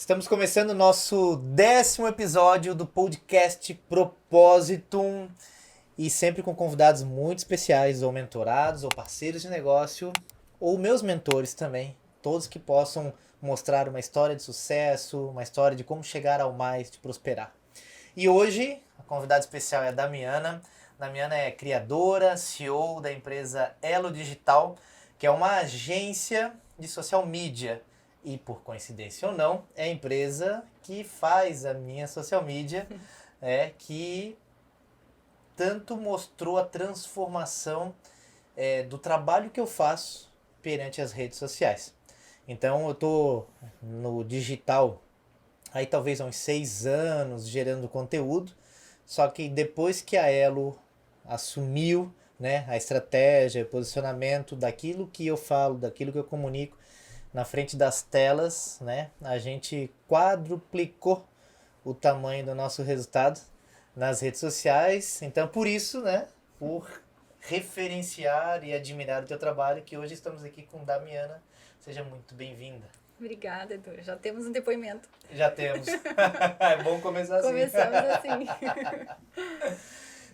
Estamos começando o nosso 10º episódio do podcast Propósito e sempre com convidados muito especiais, ou mentorados, ou parceiros de negócio, ou meus mentores também, todos que possam mostrar uma história de sucesso, uma história de como chegar ao mais, de prosperar. E hoje, a convidada especial é a Damiana. Damiana é criadora, CEO da empresa Elo Digital, que é uma agência de social media. E por coincidência ou não, é a empresa que faz a minha social media, que tanto mostrou a transformação do trabalho que eu faço perante as redes sociais. Então eu estou no digital aí talvez há uns 6 anos gerando conteúdo, só que depois que a Elo assumiu, né, a estratégia, o posicionamento daquilo que eu falo, daquilo que eu comunico, na frente das telas, né, a gente quadruplicou o tamanho do nosso resultado nas redes sociais. Então, por isso, né, por referenciar e admirar o teu trabalho, que hoje estamos aqui com Damiana. Seja muito bem-vinda. Obrigada, Edu. Já temos um depoimento. Já temos. É bom começar assim. Começamos assim.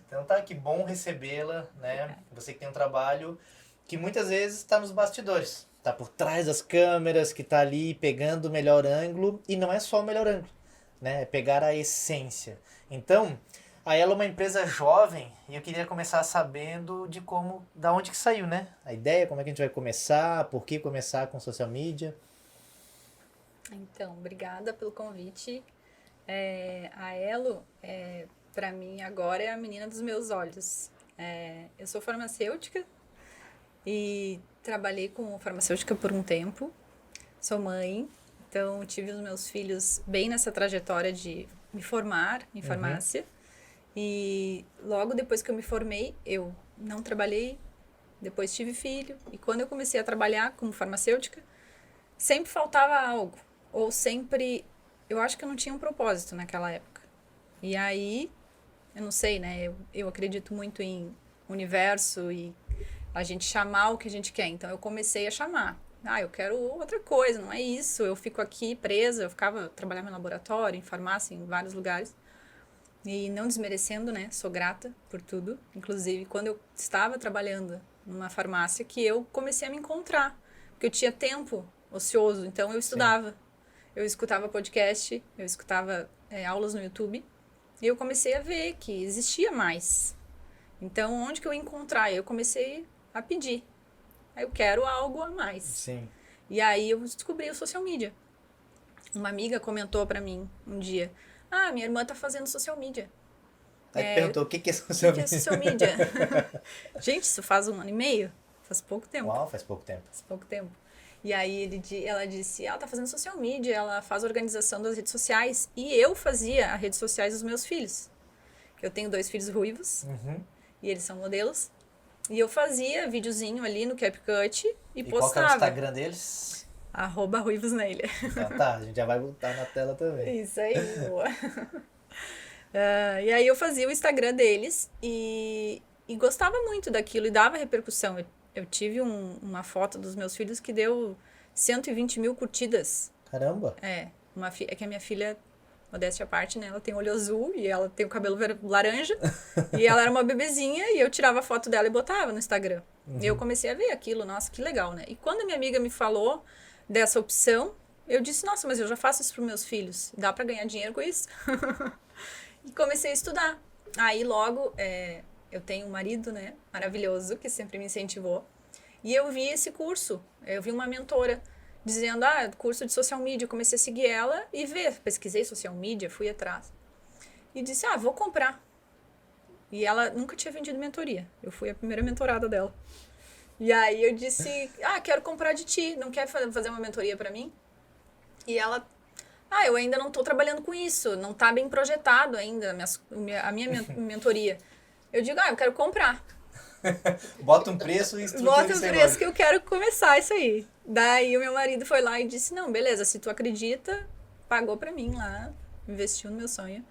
Então tá, que bom recebê-la, né? Você que tem um trabalho que muitas vezes está nos bastidores. Tá por trás das câmeras, que tá ali pegando o melhor ângulo. E não é só o melhor ângulo, né? É pegar a essência. Então, a Elo é uma empresa jovem e eu queria começar sabendo de como, da onde que saiu, né? A ideia, como é que a gente vai começar, por que começar com social media. Então, obrigada pelo convite. A Elo, para mim, agora é a menina dos meus olhos. Eu sou farmacêutica e trabalhei como farmacêutica por um tempo. Sou mãe, então tive os meus filhos bem nessa trajetória de me formar em farmácia. E logo depois que eu me formei, eu não trabalhei, depois tive filho. E quando eu comecei a trabalhar como farmacêutica, sempre faltava algo. Ou sempre, eu acho que eu não tinha um propósito naquela época. E aí, eu não sei, né? Eu acredito muito em universo e a gente chamar o que a gente quer. Então, eu comecei a chamar. Eu quero outra coisa, não é isso. Eu fico aqui presa, trabalhava em laboratório, em farmácia, em vários lugares. E não desmerecendo, né? Sou grata por tudo. Inclusive, quando eu estava trabalhando numa farmácia, que eu comecei a me encontrar. Porque eu tinha tempo ocioso, então eu estudava. Sim. Eu escutava podcast, eu escutava aulas no YouTube. E eu comecei a ver que existia mais. Então, onde que eu ia encontrar? Eu comecei a pedir. Eu quero algo a mais. Sim. E aí eu descobri o social media. Uma amiga comentou pra mim um dia: minha irmã tá fazendo social media. Aí perguntou o que é social media? O que é social media? Gente, isso faz 1 ano e meio? Faz pouco tempo. Uau, faz pouco tempo. Faz pouco tempo. E aí ela disse, ela tá fazendo social media, ela faz organização das redes sociais. E eu fazia as redes sociais dos meus filhos. Eu tenho 2 filhos ruivos, e eles são modelos. E eu fazia videozinho ali no CapCut e postava. Qual que é o Instagram deles? @ruivosnailha. Então tá, a gente já vai botar na tela também. Isso aí, boa. E aí eu fazia o Instagram deles e gostava muito daquilo e dava repercussão. Eu tive uma foto dos meus filhos que deu 120 mil curtidas. Caramba! É que a minha filha, modéstia à parte, né? Ela tem olho azul e ela tem o cabelo laranja. E ela era uma bebezinha e eu tirava a foto dela e botava no Instagram. E eu comecei a ver aquilo, nossa, que legal, né? E quando a minha amiga me falou dessa opção, eu disse, nossa, mas eu já faço isso para meus filhos. Dá para ganhar dinheiro com isso? E comecei a estudar. Aí logo, eu tenho um marido, né, maravilhoso, que sempre me incentivou. E eu vi esse curso, eu vi uma mentora dizendo, curso de social media. Eu comecei a seguir ela e pesquisei social media, fui atrás. E disse, vou comprar. E ela nunca tinha vendido mentoria. Eu fui a primeira mentorada dela. E aí eu disse, quero comprar de ti, não quer fazer uma mentoria pra mim? E ela, eu ainda não tô trabalhando com isso, não tá bem projetado ainda a minha mentoria. Eu digo, eu quero comprar. Bota um preço e estrutura. Bota um preço que eu quero começar isso aí. Daí o meu marido foi lá e disse, não, beleza, se tu acredita, pagou pra mim lá, investiu no meu sonho.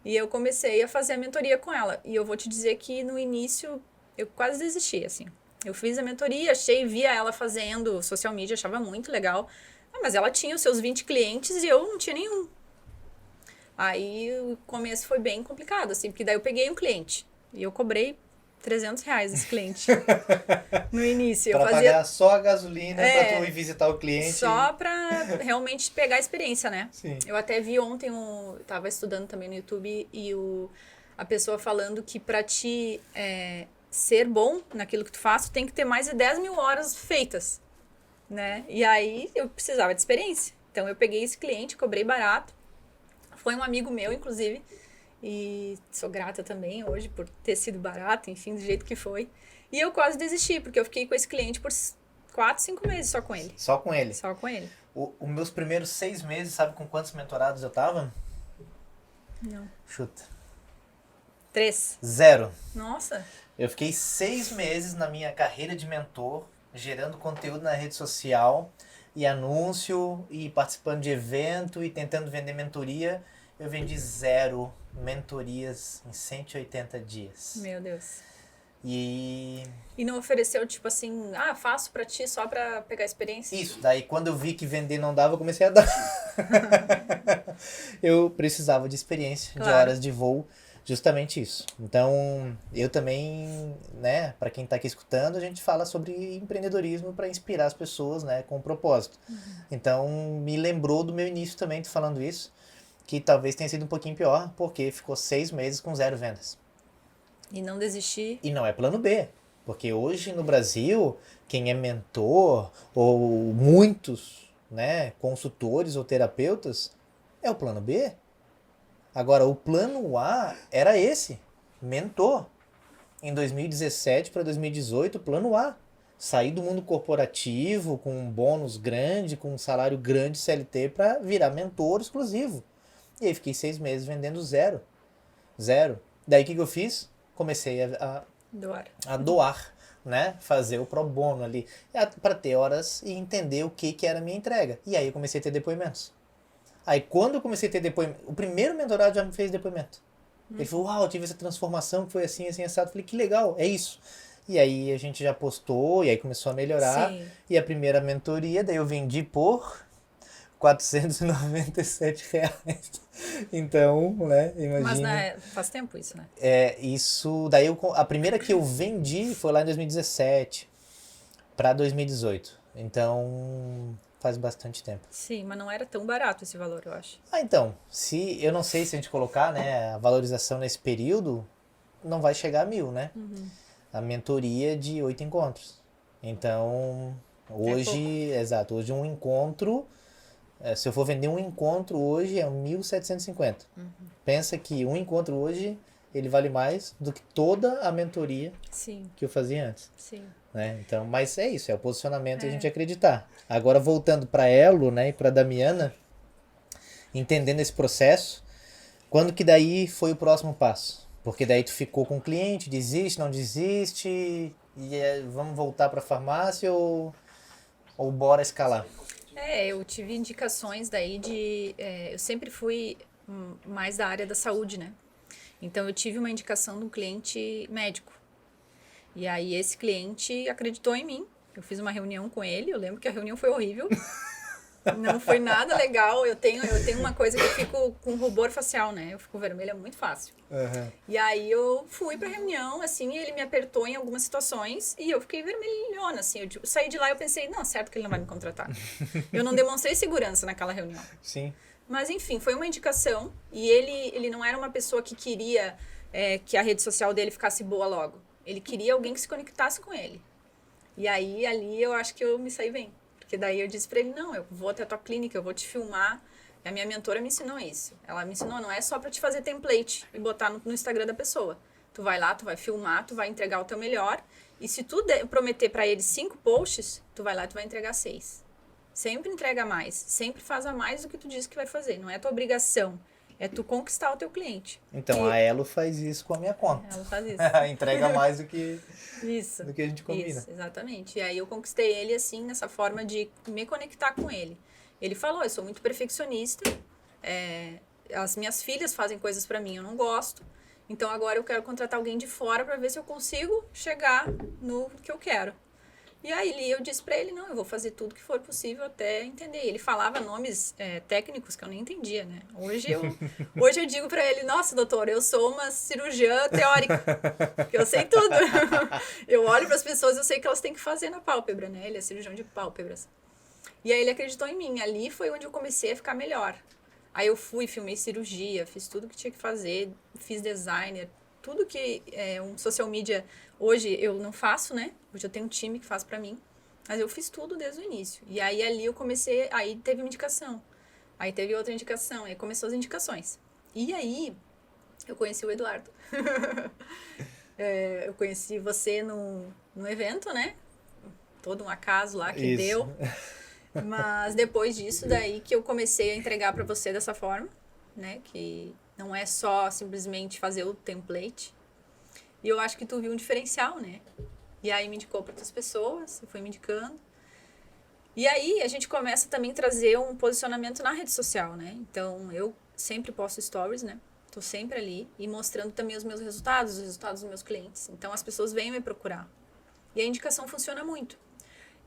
E eu comecei a fazer a mentoria com ela. E eu vou te dizer que no início eu quase desisti, assim. Eu fiz a mentoria, via ela fazendo social media, achava muito legal. Mas ela tinha os seus 20 clientes e eu não tinha nenhum. Aí o começo foi bem complicado, assim, porque daí eu peguei um cliente e eu cobrei R$ 300 esse cliente no início. Pra pagar só a gasolina pra tu ir visitar o cliente. Só pra realmente pegar a experiência, né? Sim. Eu até vi ontem, tava estudando também no YouTube e a pessoa falando que pra ti ser bom naquilo que tu faz, tu tem que ter mais de 10 mil horas feitas, né? E aí eu precisava de experiência. Então eu peguei esse cliente, cobrei barato. Foi um amigo meu, inclusive, e sou grata também hoje por ter sido barato, enfim, do jeito que foi. E eu quase desisti, porque eu fiquei com esse cliente por 4, 5 meses só com ele. Só com ele? Só com ele. Os meus primeiros 6 meses, sabe com quantos mentorados eu tava? Não. Chuta. 3. 0. Nossa. Eu fiquei 6 meses na minha carreira de mentor, gerando conteúdo na rede social, e anúncio, e participando de evento, e tentando vender mentoria. Eu vendi 0 mentorias em 180 dias. Meu Deus. E não ofereceu, tipo assim, faço pra ti só pra pegar experiência? isso, daí quando eu vi que vender não dava, eu comecei a dar. Eu precisava de experiência, de horas de voo, justamente isso. Então, eu também, né, para quem tá aqui escutando, a gente fala sobre empreendedorismo para inspirar as pessoas, né, com propósito. Então, me lembrou do meu início também, tô falando isso, que talvez tenha sido um pouquinho pior, porque ficou 6 meses com 0 vendas. E não desistir. E não é plano B, porque hoje no Brasil, quem é mentor, ou muitos, né, consultores ou terapeutas, é o plano B. Agora, o plano A era esse, mentor. Em 2017 para 2018, plano A. Sair do mundo corporativo, com um bônus grande, com um salário grande CLT, para virar mentor exclusivo. E aí fiquei 6 meses vendendo 0. Daí o que eu fiz? Comecei a doar, né? Fazer o pro bono ali, para ter horas e entender o que era a minha entrega. E aí eu comecei a ter depoimentos. Aí quando eu comecei a ter depoimento, o primeiro mentorado já me fez depoimento. Ele falou, uau, eu tive essa transformação que foi assim, assim, assado. Eu falei, que legal, é isso. E aí a gente já postou, e aí começou a melhorar. Sim. E a primeira mentoria, daí eu vendi por R$ 497. Então, né, imagina. Mas faz tempo isso, né? Isso, daí a primeira que eu vendi foi lá em 2017 para 2018. Então, faz bastante tempo. Sim, mas não era tão barato esse valor, eu acho. Então, eu não sei se a gente colocar, né, a valorização nesse período, não vai chegar a 1.000, né? A mentoria de 8 encontros. Então, hoje, hoje um encontro, se eu for vender um encontro hoje, é 1.750. Pensa que um encontro hoje, ele vale mais do que toda a mentoria que eu fazia antes. Sim. Né? Então, mas é isso, é o posicionamento e a gente acreditar. Agora, voltando para Elo, né, e para Damiana, entendendo esse processo, quando que daí foi o próximo passo? Porque daí tu ficou com o cliente, desiste, não desiste, e vamos voltar para a farmácia ou bora escalar? Eu tive indicações daí eu sempre fui mais da área da saúde, né? Então, eu tive uma indicação de um cliente médico. E aí, esse cliente acreditou em mim. Eu fiz uma reunião com ele, eu lembro que a reunião foi horrível. Não foi nada legal. Eu tenho uma coisa que eu fico com rubor facial, né? Eu fico vermelha muito fácil. E aí, eu fui pra reunião, assim, e ele me apertou em algumas situações e eu fiquei vermelhona, assim. Eu saí de lá e eu pensei, não, certo que ele não vai me contratar. Eu não demonstrei segurança naquela reunião. Sim. Mas, enfim, foi uma indicação e ele não era uma pessoa que queria que a rede social dele ficasse boa logo. Ele queria alguém que se conectasse com ele. E aí, ali, eu acho que eu me saí bem. Porque daí eu disse pra ele, não, eu vou até a tua clínica, eu vou te filmar. E a minha mentora me ensinou isso. Ela me ensinou, não é só pra te fazer template e botar no Instagram da pessoa. Tu vai lá, tu vai filmar, tu vai entregar o teu melhor. E se tu prometer pra ele 5 posts, tu vai lá e tu vai entregar 6. Sempre entrega mais. Sempre faz a mais do que tu disse que vai fazer. Não é tua obrigação. É tu conquistar o teu cliente. Então, a Elo faz isso com a minha conta. Ela faz isso. Entrega mais do que a gente combina. Isso, exatamente. E aí eu conquistei ele, assim, nessa forma de me conectar com ele. Ele falou, eu sou muito perfeccionista, as minhas filhas fazem coisas pra mim, eu não gosto. Então, agora eu quero contratar alguém de fora pra ver se eu consigo chegar no que eu quero. E aí eu disse pra ele, não, eu vou fazer tudo que for possível até entender. Ele falava nomes técnicos que eu nem entendia, né? Hoje eu digo pra ele, nossa, doutor, eu sou uma cirurgiã teórica, porque eu sei tudo. Eu olho pras pessoas, eu sei o que elas têm que fazer na pálpebra, né? Ele é cirurgião de pálpebras. E aí ele acreditou em mim. Ali foi onde eu comecei a ficar melhor. Aí eu fui, filmei cirurgia, fiz tudo que tinha que fazer, fiz designer, tudo que um social media hoje eu não faço, né? Hoje eu tenho um time que faz pra mim, mas eu fiz tudo desde o início. E aí ali eu comecei, aí teve uma indicação, aí teve outra indicação, aí começou as indicações. E aí eu conheci o Eduardo. Eu conheci você num evento, né? Todo um acaso lá que Isso. deu. Mas depois disso, daí que eu comecei a entregar pra você dessa forma, né? Que não é só simplesmente fazer o template. E eu acho que tu viu um diferencial, né? E aí me indicou para outras pessoas, foi me indicando. E aí a gente começa também a trazer um posicionamento na rede social, né? Então eu sempre posto stories, né? Tô sempre ali e mostrando também os meus resultados, os resultados dos meus clientes. Então as pessoas vêm me procurar. E a indicação funciona muito.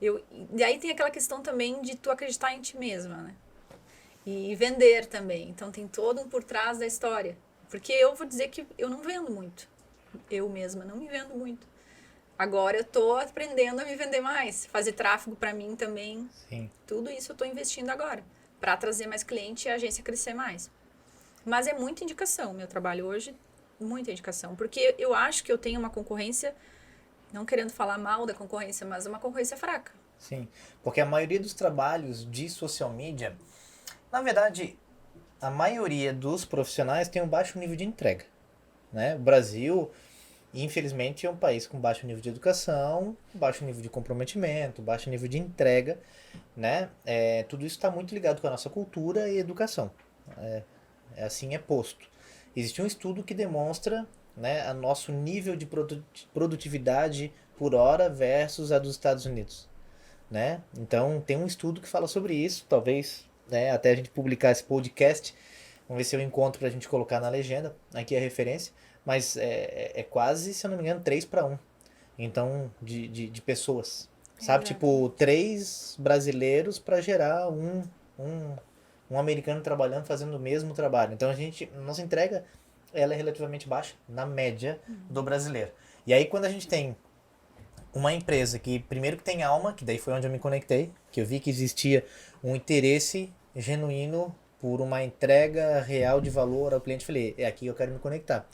E aí tem aquela questão também de tu acreditar em ti mesma, né? E vender também. Então tem todo um por trás da história. Porque eu vou dizer que eu não vendo muito. Eu mesma não me vendo muito. Agora eu tô aprendendo a me vender mais. Fazer tráfego para mim também. Sim. Tudo isso eu tô investindo agora. Para trazer mais cliente e a agência crescer mais. Mas é muita indicação. Meu trabalho hoje, muita indicação. Porque eu acho que eu tenho uma concorrência, não querendo falar mal da concorrência, mas uma concorrência fraca. Sim, porque a maioria dos trabalhos de social media, na verdade, a maioria dos profissionais tem um baixo nível de entrega, né? O Brasil, infelizmente, é um país com baixo nível de educação, baixo nível de comprometimento, baixo nível de entrega, né? Tudo isso está muito ligado com a nossa cultura e educação. Assim é posto. Existe um estudo que demonstra, né, o nosso nível de produtividade por hora versus a dos Estados Unidos, né? Então tem um estudo que fala sobre isso, talvez, né, até a gente publicar esse podcast, vamos ver se eu encontro pra gente colocar na legenda, aqui a referência, mas é quase, se eu não me engano, 3-1, então, de pessoas, sabe? Exato. Tipo, 3 brasileiros para gerar um americano trabalhando, fazendo o mesmo trabalho. Então nossa entrega, ela é relativamente baixa, na média do brasileiro. E aí quando a gente tem uma empresa que, primeiro que tem alma, que daí foi onde eu me conectei, que eu vi que existia um interesse genuíno por uma entrega real de valor ao cliente, falei, é aqui que eu quero me conectar.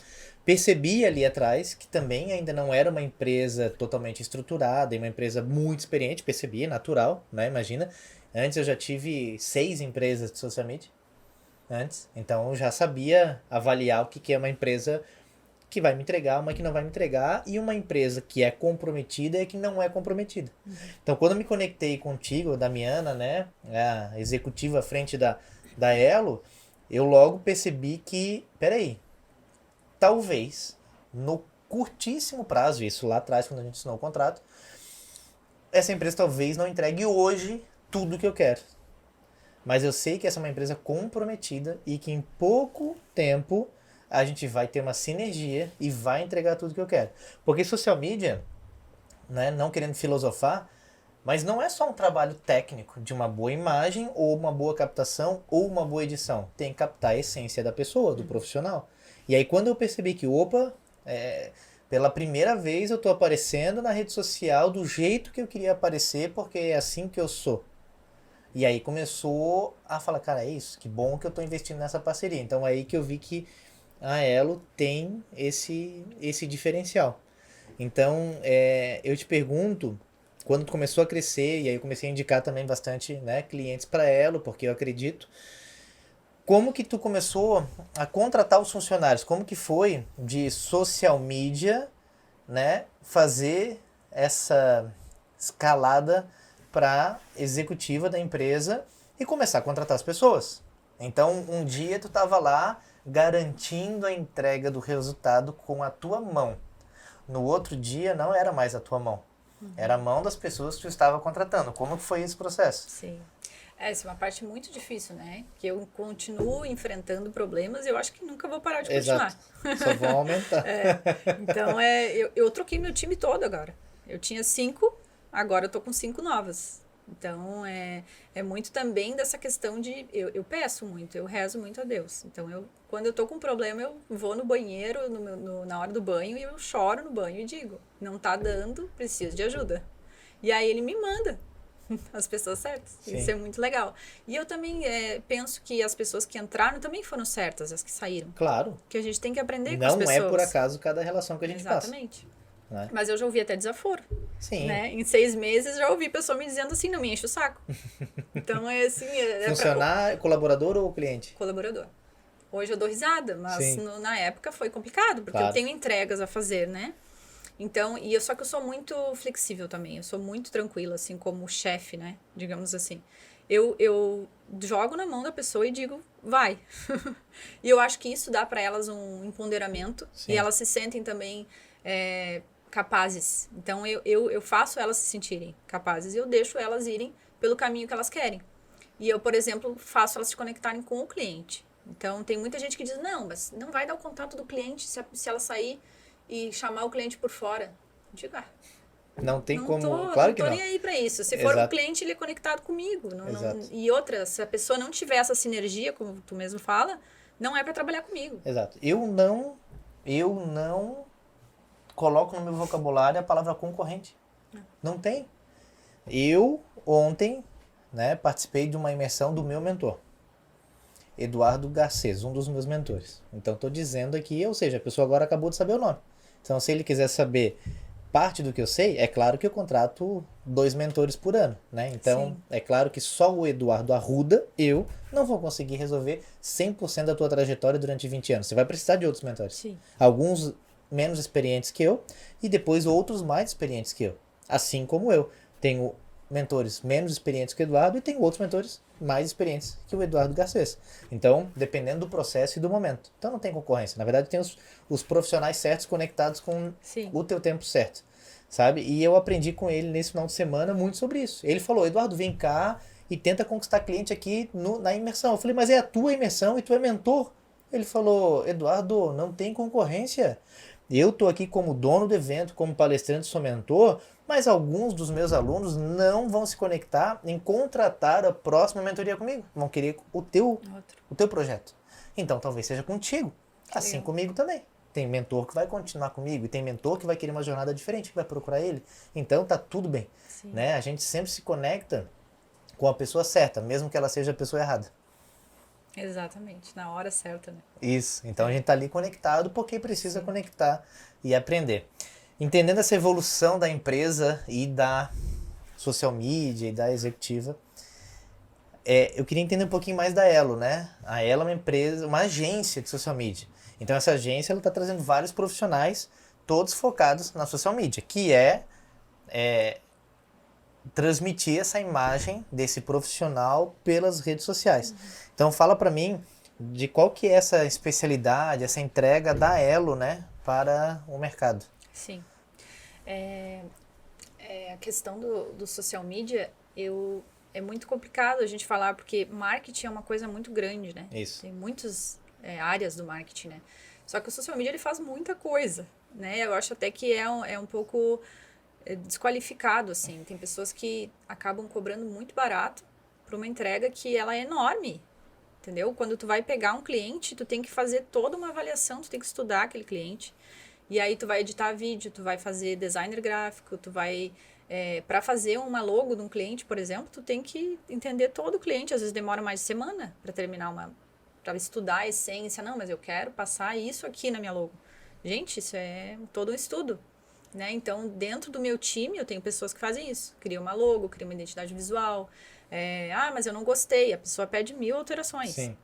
Percebi ali atrás que também ainda não era uma empresa totalmente estruturada, e uma empresa muito experiente, percebi, natural, né, imagina. Antes eu já tive 6 empresas de social media, antes, então eu já sabia avaliar o que é uma empresa que vai me entregar, uma que não vai me entregar, e uma empresa que é comprometida e que não é comprometida. Então, quando eu me conectei contigo, Damiana, né, a executiva à frente da Elo, eu logo percebi que, peraí, talvez, no curtíssimo prazo, isso lá atrás, quando a gente assinou o contrato, essa empresa talvez não entregue hoje tudo que eu quero. Mas eu sei que essa é uma empresa comprometida e que em pouco tempo a gente vai ter uma sinergia e vai entregar tudo que eu quero. Porque social media, né, não querendo filosofar, mas não é só um trabalho técnico de uma boa imagem ou uma boa captação ou uma boa edição. Tem que captar a essência da pessoa, do profissional. E aí quando eu percebi que, pela primeira vez eu estou aparecendo na rede social do jeito que eu queria aparecer, porque é assim que eu sou. E aí começou a falar, cara, é isso, que bom que eu estou investindo nessa parceria. Então é aí que eu vi que a Elo tem esse diferencial. Então, eu te pergunto, quando tu começou a crescer, e aí eu comecei a indicar também bastante, né, clientes para Elo, porque eu acredito, como que tu começou a contratar os funcionários? Como que foi de social media, né, fazer essa escalada para executiva da empresa e começar a contratar as pessoas? Então, um dia tu estava lá garantindo a entrega do resultado com a tua mão. No outro dia não era mais a tua mão. Era a mão das pessoas que tu estava contratando. Como que foi esse processo? Sim. Essa é uma parte muito difícil, né? Que eu continuo enfrentando problemas e eu acho que nunca vou parar de continuar. Exato. Só vão aumentar. Então, eu troquei meu time todo agora. Eu tinha 5, agora eu tô com 5 novas. Então, é muito também dessa questão de... Eu peço muito, eu rezo muito a Deus. Então, quando eu tô com um problema, eu vou no banheiro, na hora do banho, e eu choro no banho e digo, não tá dando, preciso de ajuda. E aí ele me manda as pessoas certas. Sim. Isso é muito legal. E eu também penso que as pessoas que entraram também foram certas, as que saíram. Claro. Que a gente tem que aprender com as Não pessoas. é por acaso cada relação que a gente passa. Exatamente. Né? Mas eu já ouvi até desaforo. Sim. Né? Em 6 meses já ouvi pessoa me dizendo assim, não me enche o saco. Então é assim... Funcionário, colaborador ou cliente? Colaborador. Hoje eu dou risada, mas na época foi complicado, porque Claro. eu tenho entregas a fazer, né? Então, só que eu sou muito flexível também, eu sou muito tranquila, assim, como chefe, né? Digamos assim. Eu jogo na mão da pessoa e digo, vai. E eu acho que isso dá para elas um empoderamento. Sim. E elas se sentem também capazes. Então, eu faço elas se sentirem capazes e eu deixo elas irem pelo caminho que elas querem. E eu, por exemplo, faço elas se conectarem com o cliente. Então, tem muita gente que diz, não, mas não vai dar o contato do cliente se ela sair e chamar o cliente por fora. Eu digo, não tem como... Claro que não. Não tô nem aí pra isso. Se for o cliente, ele é conectado comigo. E outra, se a pessoa não tiver essa sinergia, como tu mesmo fala, não é pra trabalhar comigo. Exato. Eu não coloco no meu vocabulário a palavra concorrente. Não tem. Eu, ontem, né, participei de uma imersão do meu mentor. Eduardo Garcês, um dos meus mentores. Então, estou dizendo aqui, ou seja, a pessoa agora acabou de saber o nome. Então, se ele quiser saber parte do que eu sei, é claro que eu contrato 2 mentores por ano, né? Então, Sim. É claro que só o Eduardo Arruda, eu não vou conseguir resolver 100% da tua trajetória durante 20 anos. Você vai precisar de outros mentores. Sim. Alguns menos experientes que eu e depois outros mais experientes que eu. Assim como eu. Tenho mentores menos experientes que o Eduardo e tenho outros mentores mais experientes que o Eduardo Garcês. Então, dependendo do processo e do momento. Então, não tem concorrência. Na verdade, tem os profissionais certos conectados com o teu tempo certo. Sabe? E eu aprendi com ele nesse final de semana muito sobre isso. Ele falou, Eduardo, vem cá e tenta conquistar cliente aqui na imersão. Eu falei, mas é a tua imersão e tu é mentor? Ele falou, Eduardo, não tem concorrência. Eu estou aqui como dono do evento, como palestrante, sou mentor, mas alguns dos meus alunos não vão se conectar em contratar a próxima mentoria comigo. Vão querer o teu projeto. Então, talvez seja contigo. Assim comigo também. Tem mentor que vai continuar comigo e tem mentor que vai querer uma jornada diferente, que vai procurar ele. Então, tá tudo bem. Né? A gente sempre se conecta com a pessoa certa, mesmo que ela seja a pessoa errada. Exatamente, na hora certa, né? Isso, então a gente tá ali conectado porque precisa conectar e aprender. Entendendo essa evolução da empresa e da social media e da executiva, eu queria entender um pouquinho mais da Elo, né? A Elo é uma empresa, uma agência de social media. Então essa agência ela tá trazendo vários profissionais, todos focados na social media, que é transmitir essa imagem desse profissional pelas redes sociais. Então fala para mim de qual que é essa especialidade, essa entrega da Elo, né, para o mercado. Sim. A questão do social media, é muito complicado a gente falar, porque marketing é uma coisa muito grande, né? Isso. Tem muitas áreas do marketing, né? Só que o social media, ele faz muita coisa, né? Eu acho até que é um pouco desqualificado, assim. Tem pessoas que acabam cobrando muito barato por uma entrega que ela é enorme, entendeu? Quando tu vai pegar um cliente, tu tem que fazer toda uma avaliação, tu tem que estudar aquele cliente. E aí tu vai editar vídeo, tu vai fazer designer gráfico, tu vai... para fazer uma logo de um cliente, por exemplo, tu tem que entender todo o cliente. Às vezes demora mais de semana para terminar para estudar a essência. Não, mas eu quero passar isso aqui na minha logo. Gente, isso é todo um estudo. Né? Então, dentro do meu time, eu tenho pessoas que fazem isso. Cria uma logo, cria uma identidade visual. Mas eu não gostei. A pessoa pede 1000 alterações. Sim.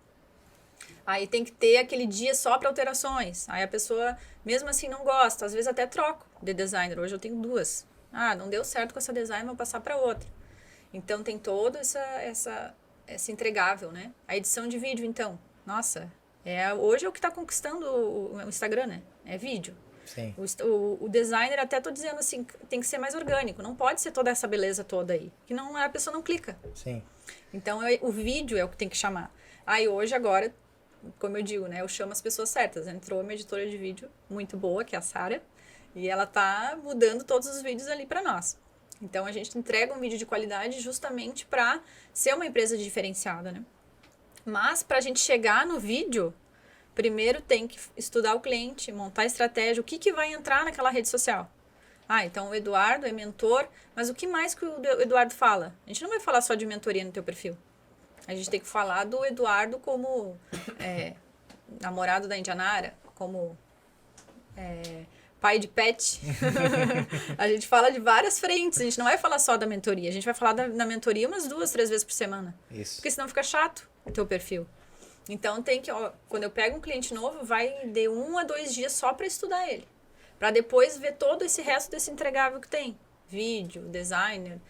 Aí tem que ter aquele dia só para alterações. Aí a pessoa, mesmo assim, não gosta. Às vezes até troco de designer. Hoje eu tenho 2. Não deu certo com essa design, vou passar para outra. Então, tem toda essa entregável, né? A edição de vídeo, então. Nossa, hoje é o que está conquistando o Instagram, né? É vídeo. Sim. O designer, até tô dizendo assim, tem que ser mais orgânico. Não pode ser toda essa beleza toda aí. Que não, a pessoa não clica. Sim. Então, o vídeo é o que tem que chamar. Aí, hoje, agora, como eu digo, né? Eu chamo as pessoas certas. Entrou uma editora de vídeo muito boa, que é a Sara. E ela tá mudando todos os vídeos ali para nós. Então, a gente entrega um vídeo de qualidade justamente para ser uma empresa diferenciada, né? Mas, para a gente chegar no vídeo, primeiro tem que estudar o cliente, montar a estratégia, o que, que vai entrar naquela rede social. Ah, então o Eduardo é mentor, mas o que mais que o Eduardo fala? A gente não vai falar só de mentoria no teu perfil. A gente tem que falar do Eduardo como namorado da Indianara, como pai de pet. A gente fala de várias frentes, a gente não vai falar só da mentoria, a gente vai falar da mentoria umas 2, 3 vezes por semana. Isso. Porque senão fica chato o teu perfil. Então tem que, quando eu pego um cliente novo, vai de 1 a 2 dias só para estudar ele. Para depois ver todo esse resto desse entregável que tem. Vídeo, designer.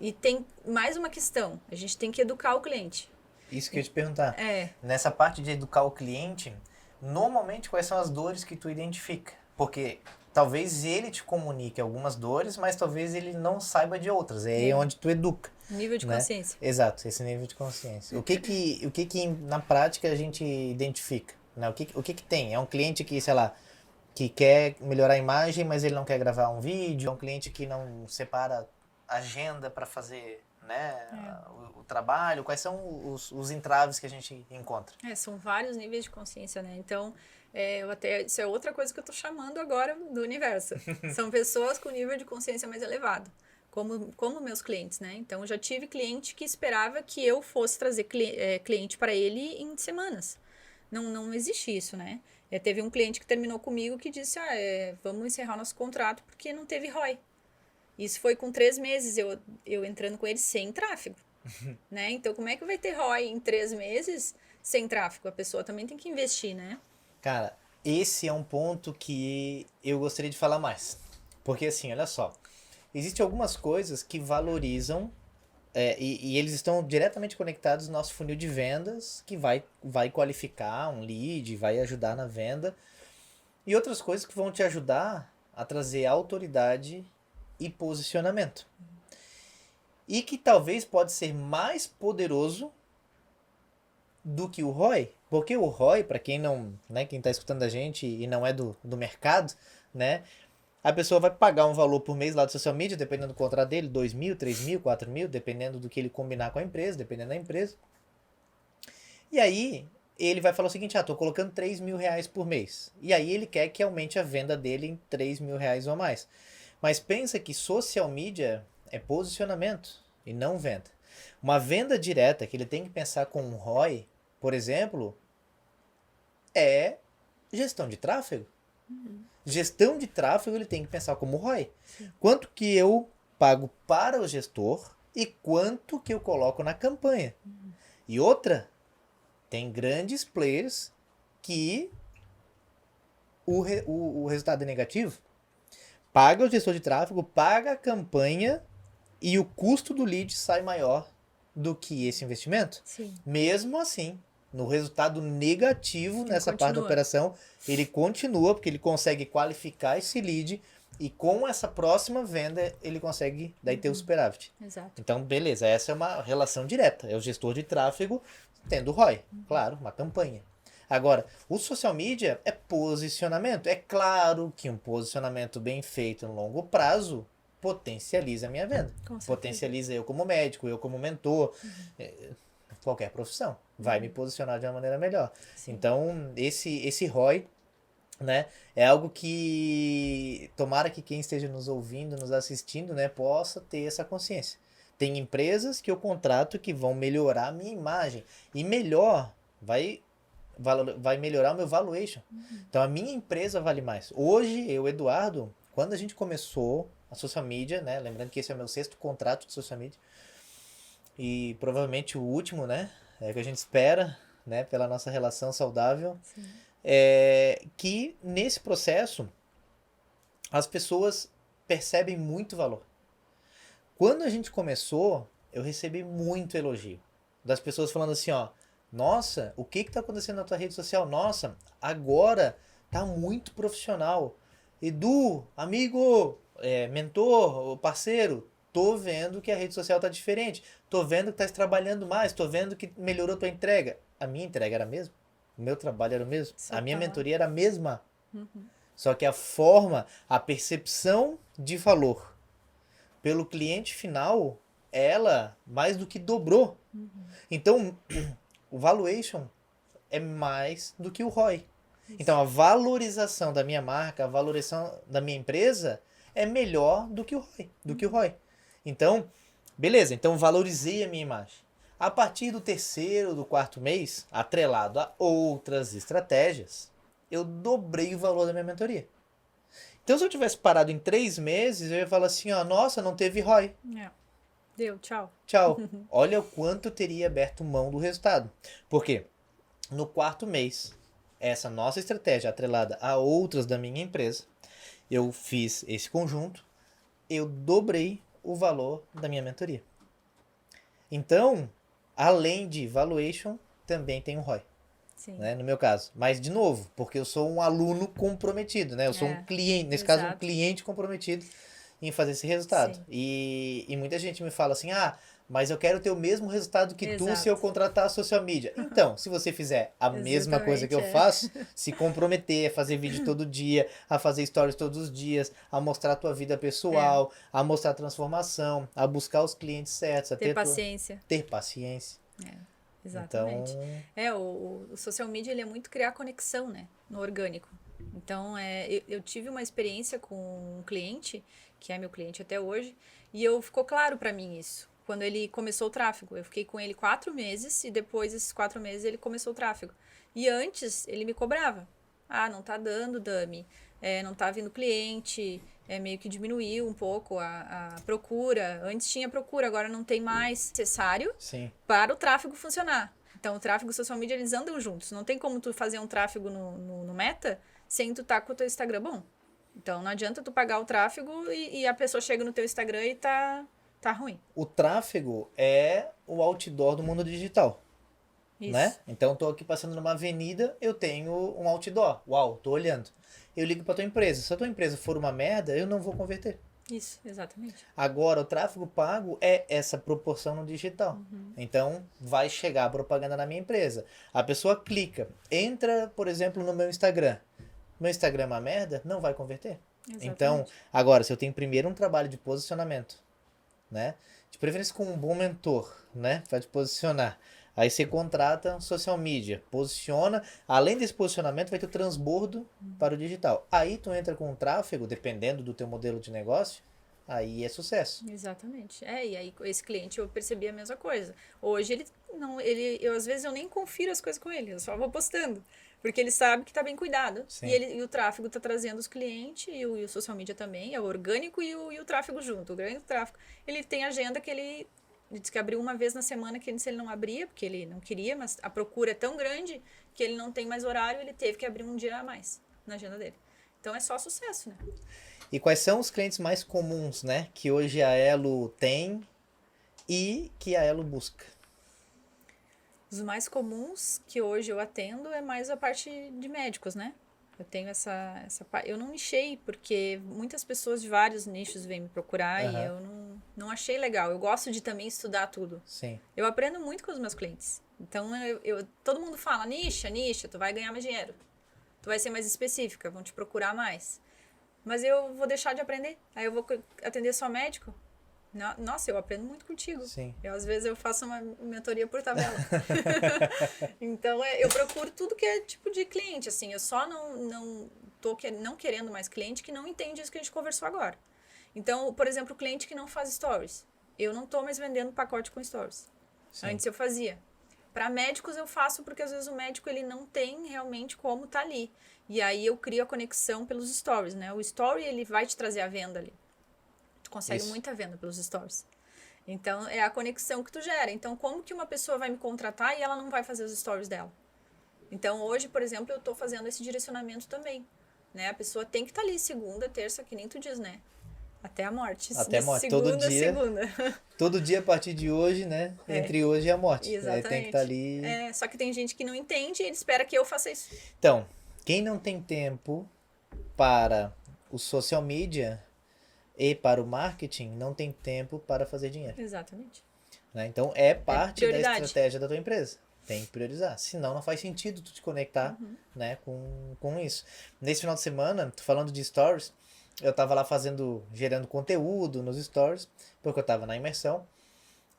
E tem mais uma questão. A gente tem que educar o cliente. Isso que eu ia te perguntar. Nessa parte de educar o cliente, normalmente quais são as dores que tu identifica? Porque talvez ele te comunique algumas dores, mas talvez ele não saiba de outras. É aí onde tu educa. Nível de consciência. Exato, esse nível de consciência. O que na prática a gente identifica? Né? O que tem? É um cliente que, sei lá, que quer melhorar a imagem, mas ele não quer gravar um vídeo. É um cliente que não separa agenda para fazer, né, o trabalho. Quais são os entraves que a gente encontra? São vários níveis de consciência, né? Então, isso é outra coisa que eu tô chamando agora do universo. São pessoas com nível de consciência mais elevado. Como meus clientes, né? Então, eu já tive cliente que esperava que eu fosse trazer cliente para ele em semanas. Não existe isso, né? Teve um cliente que terminou comigo que disse, vamos encerrar nosso contrato porque não teve ROI. Isso foi com 3 meses, eu entrando com ele sem tráfego, né? Então, como é que vai ter ROI em 3 meses sem tráfego? A pessoa também tem que investir, né? Cara, esse é um ponto que eu gostaria de falar mais. Porque assim, olha só, existem algumas coisas que valorizam e eles estão diretamente conectados no nosso funil de vendas, que vai qualificar um lead, vai ajudar na venda. E outras coisas que vão te ajudar a trazer autoridade e posicionamento. E que talvez pode ser mais poderoso do que o ROI. Porque o ROI, para quem não, né, quem está escutando a gente e não é do mercado, né, a pessoa vai pagar um valor por mês lá do social media, dependendo do contrato dele, 2 mil, 3 mil, 4 mil, dependendo do que ele combinar com a empresa, dependendo da empresa. E aí, ele vai falar o seguinte, tô colocando 3 mil reais por mês. E aí ele quer que aumente a venda dele em 3 mil reais ou mais. Mas pensa que social media é posicionamento e não venda. Uma venda direta que ele tem que pensar com um ROI, por exemplo, é gestão de tráfego. Gestão de tráfego ele tem que pensar como ROI. Quanto que eu pago para o gestor e quanto que eu coloco na campanha. E outra, tem grandes players que o resultado é negativo. Paga o gestor de tráfego, paga a campanha e o custo do lead sai maior do que esse investimento. Sim. Mesmo assim, no resultado negativo nessa parte da operação, ele continua, porque ele consegue qualificar esse lead e com essa próxima venda ele consegue daí ter o superávit. Exato. Então, beleza, essa é uma relação direta. É o gestor de tráfego tendo ROI, claro, uma campanha. Agora, o social media é posicionamento. É claro que um posicionamento bem feito no longo prazo potencializa a minha venda. Potencializa eu como médico, eu como mentor, qualquer profissão. Vai me posicionar de uma maneira melhor. Sim. Então, esse ROI, né, é algo que tomara que quem esteja nos ouvindo, nos assistindo, né, possa ter essa consciência. Tem empresas que eu contrato que vão melhorar a minha imagem. E melhor, vai melhorar o meu valuation. Então a minha empresa vale mais. Hoje, eu, Eduardo, quando a gente começou a social media, né, lembrando que esse é o meu 6º contrato de social media, e provavelmente o último, né, é que a gente espera, né, pela nossa relação saudável, que nesse processo as pessoas percebem muito valor. Quando a gente começou, eu recebi muito elogio das pessoas falando assim, nossa, o que está acontecendo na tua rede social? Nossa, agora tá muito profissional. Edu, amigo, mentor, parceiro, tô vendo que a rede social tá diferente. Tô vendo que tá trabalhando mais, tô vendo que melhorou a tua entrega. A minha entrega era a mesma? O meu trabalho era o mesmo? A minha mentoria era a mesma. Só que a forma, a percepção de valor pelo cliente final, ela mais do que dobrou. Então, o valuation é mais do que o ROI. Então, a valorização da minha marca, a valorização da minha empresa é melhor do que o ROI. Então, beleza, então valorizei a minha imagem. A partir do terceiro, do quarto mês, atrelado a outras estratégias, eu dobrei o valor da minha mentoria. Então, se eu tivesse parado em 3 meses, eu ia falar assim, ó, nossa, não teve ROI. Deu, tchau. Tchau. Olha o quanto eu teria aberto mão do resultado. Por quê? No quarto mês, essa nossa estratégia atrelada a outras da minha empresa, eu fiz esse conjunto, eu dobrei o valor da minha mentoria. Então, além de valuation, também tem o ROI. Sim. Né, no meu caso. Mas, de novo, porque eu sou um aluno comprometido, né? Eu sou um cliente, nesse caso, um cliente comprometido em fazer esse resultado. E muita gente me fala assim, mas eu quero ter o mesmo resultado que tu se eu contratar a social media. Então, se você fizer a mesma coisa que eu faço, se comprometer a fazer vídeo todo dia, a fazer stories todos os dias, a mostrar a tua vida pessoal, a mostrar a transformação, a buscar os clientes certos, a ter paciência. Ter paciência. Exatamente. Então... o social media, ele é muito criar conexão, né? No orgânico. Então, eu tive uma experiência com um cliente, que é meu cliente até hoje, e ficou claro pra mim isso. Quando ele começou o tráfego, eu fiquei com ele 4 meses, e depois desses 4 meses ele começou o tráfego. E antes, ele me cobrava. Não tá dando, Dami. Não tá vindo cliente, meio que diminuiu um pouco a procura. Antes tinha procura, agora não tem mais. Necessário para o tráfego funcionar. Então, o tráfego e o social media, eles andam juntos. Não tem como tu fazer um tráfego no Meta sem tu tá com o teu Instagram bom. Então, não adianta tu pagar o tráfego e a pessoa chega no teu Instagram e tá ruim. O tráfego é o outdoor do mundo digital. Isso. Né? Então, tô aqui passando numa avenida, eu tenho um outdoor. Uau, tô olhando. Eu ligo pra tua empresa. Se a tua empresa for uma merda, eu não vou converter. Isso, exatamente. Agora, o tráfego pago é essa proporção no digital. Então, vai chegar a propaganda na minha empresa. A pessoa clica, entra, por exemplo, no meu Instagram. Meu Instagram é uma merda, não vai converter. Exatamente. Então, agora, se eu tenho primeiro um trabalho de posicionamento, né? De preferência com um bom mentor, né? Para te posicionar. Aí você contrata social media, posiciona, além desse posicionamento vai ter o transbordo para o digital. Aí tu entra com o tráfego, dependendo do teu modelo de negócio, aí é sucesso. Exatamente. E aí esse cliente eu percebi a mesma coisa. Hoje eu às vezes eu nem confiro as coisas com ele, eu só vou postando. Porque ele sabe que tá bem cuidado. E o tráfego tá trazendo os clientes, e o social media também, é o orgânico e o tráfego junto. O grande tráfego, ele tem agenda que ele disse que abriu uma vez na semana, que antes ele não abria, porque ele não queria, mas a procura é tão grande que ele não tem mais horário, ele teve que abrir um dia a mais na agenda dele. Então é só sucesso, né? E quais são os clientes mais comuns, né, que hoje a Elo tem e que a Elo busca? Os mais comuns que hoje eu atendo é mais a parte de médicos, né? Eu tenho essa eu não nichei, porque muitas pessoas de vários nichos vêm me procurar e eu não achei legal. Eu gosto de também estudar tudo. Sim. Eu aprendo muito com os meus clientes. Então, todo mundo fala, nicha, tu vai ganhar mais dinheiro. Tu vai ser mais específica, vão te procurar mais. Mas eu vou deixar de aprender. Aí eu vou atender só médico. Nossa, eu aprendo muito contigo. Sim. Às vezes eu faço uma mentoria por tabela. Então, eu procuro tudo que é tipo de cliente, assim. Eu só não querendo mais cliente que não entende isso que a gente conversou agora. Então, por exemplo, o cliente que não faz stories. Eu não tô mais vendendo pacote com stories. Sim. Antes eu fazia. Para médicos eu faço porque às vezes o médico ele não tem realmente como tá ali. E aí eu crio a conexão pelos stories, né? O story ele vai te trazer a venda ali. Tu consegue muita venda pelos stories. Então, é a conexão que tu gera. Então, como que uma pessoa vai me contratar e ela não vai fazer os stories dela? Então, hoje, por exemplo, eu tô fazendo esse direcionamento também. Né? A pessoa tem que estar ali segunda, terça, que nem tu diz, né? Até a morte. Até a morte. Segunda, todo dia. Segunda. Todo dia a partir de hoje, né? Entre hoje e a morte. Exatamente. Tem que estar ali. Só que tem gente que não entende e ele espera que eu faça isso. Então, quem não tem tempo para o social media e para o marketing, não tem tempo para fazer dinheiro. Exatamente. Né? Então, é parte da estratégia da tua empresa. Tem que priorizar. Senão, não faz sentido tu te conectar né, com isso. Nesse final de semana, tô falando de stories, eu tava lá gerando conteúdo nos stories, porque eu tava na imersão.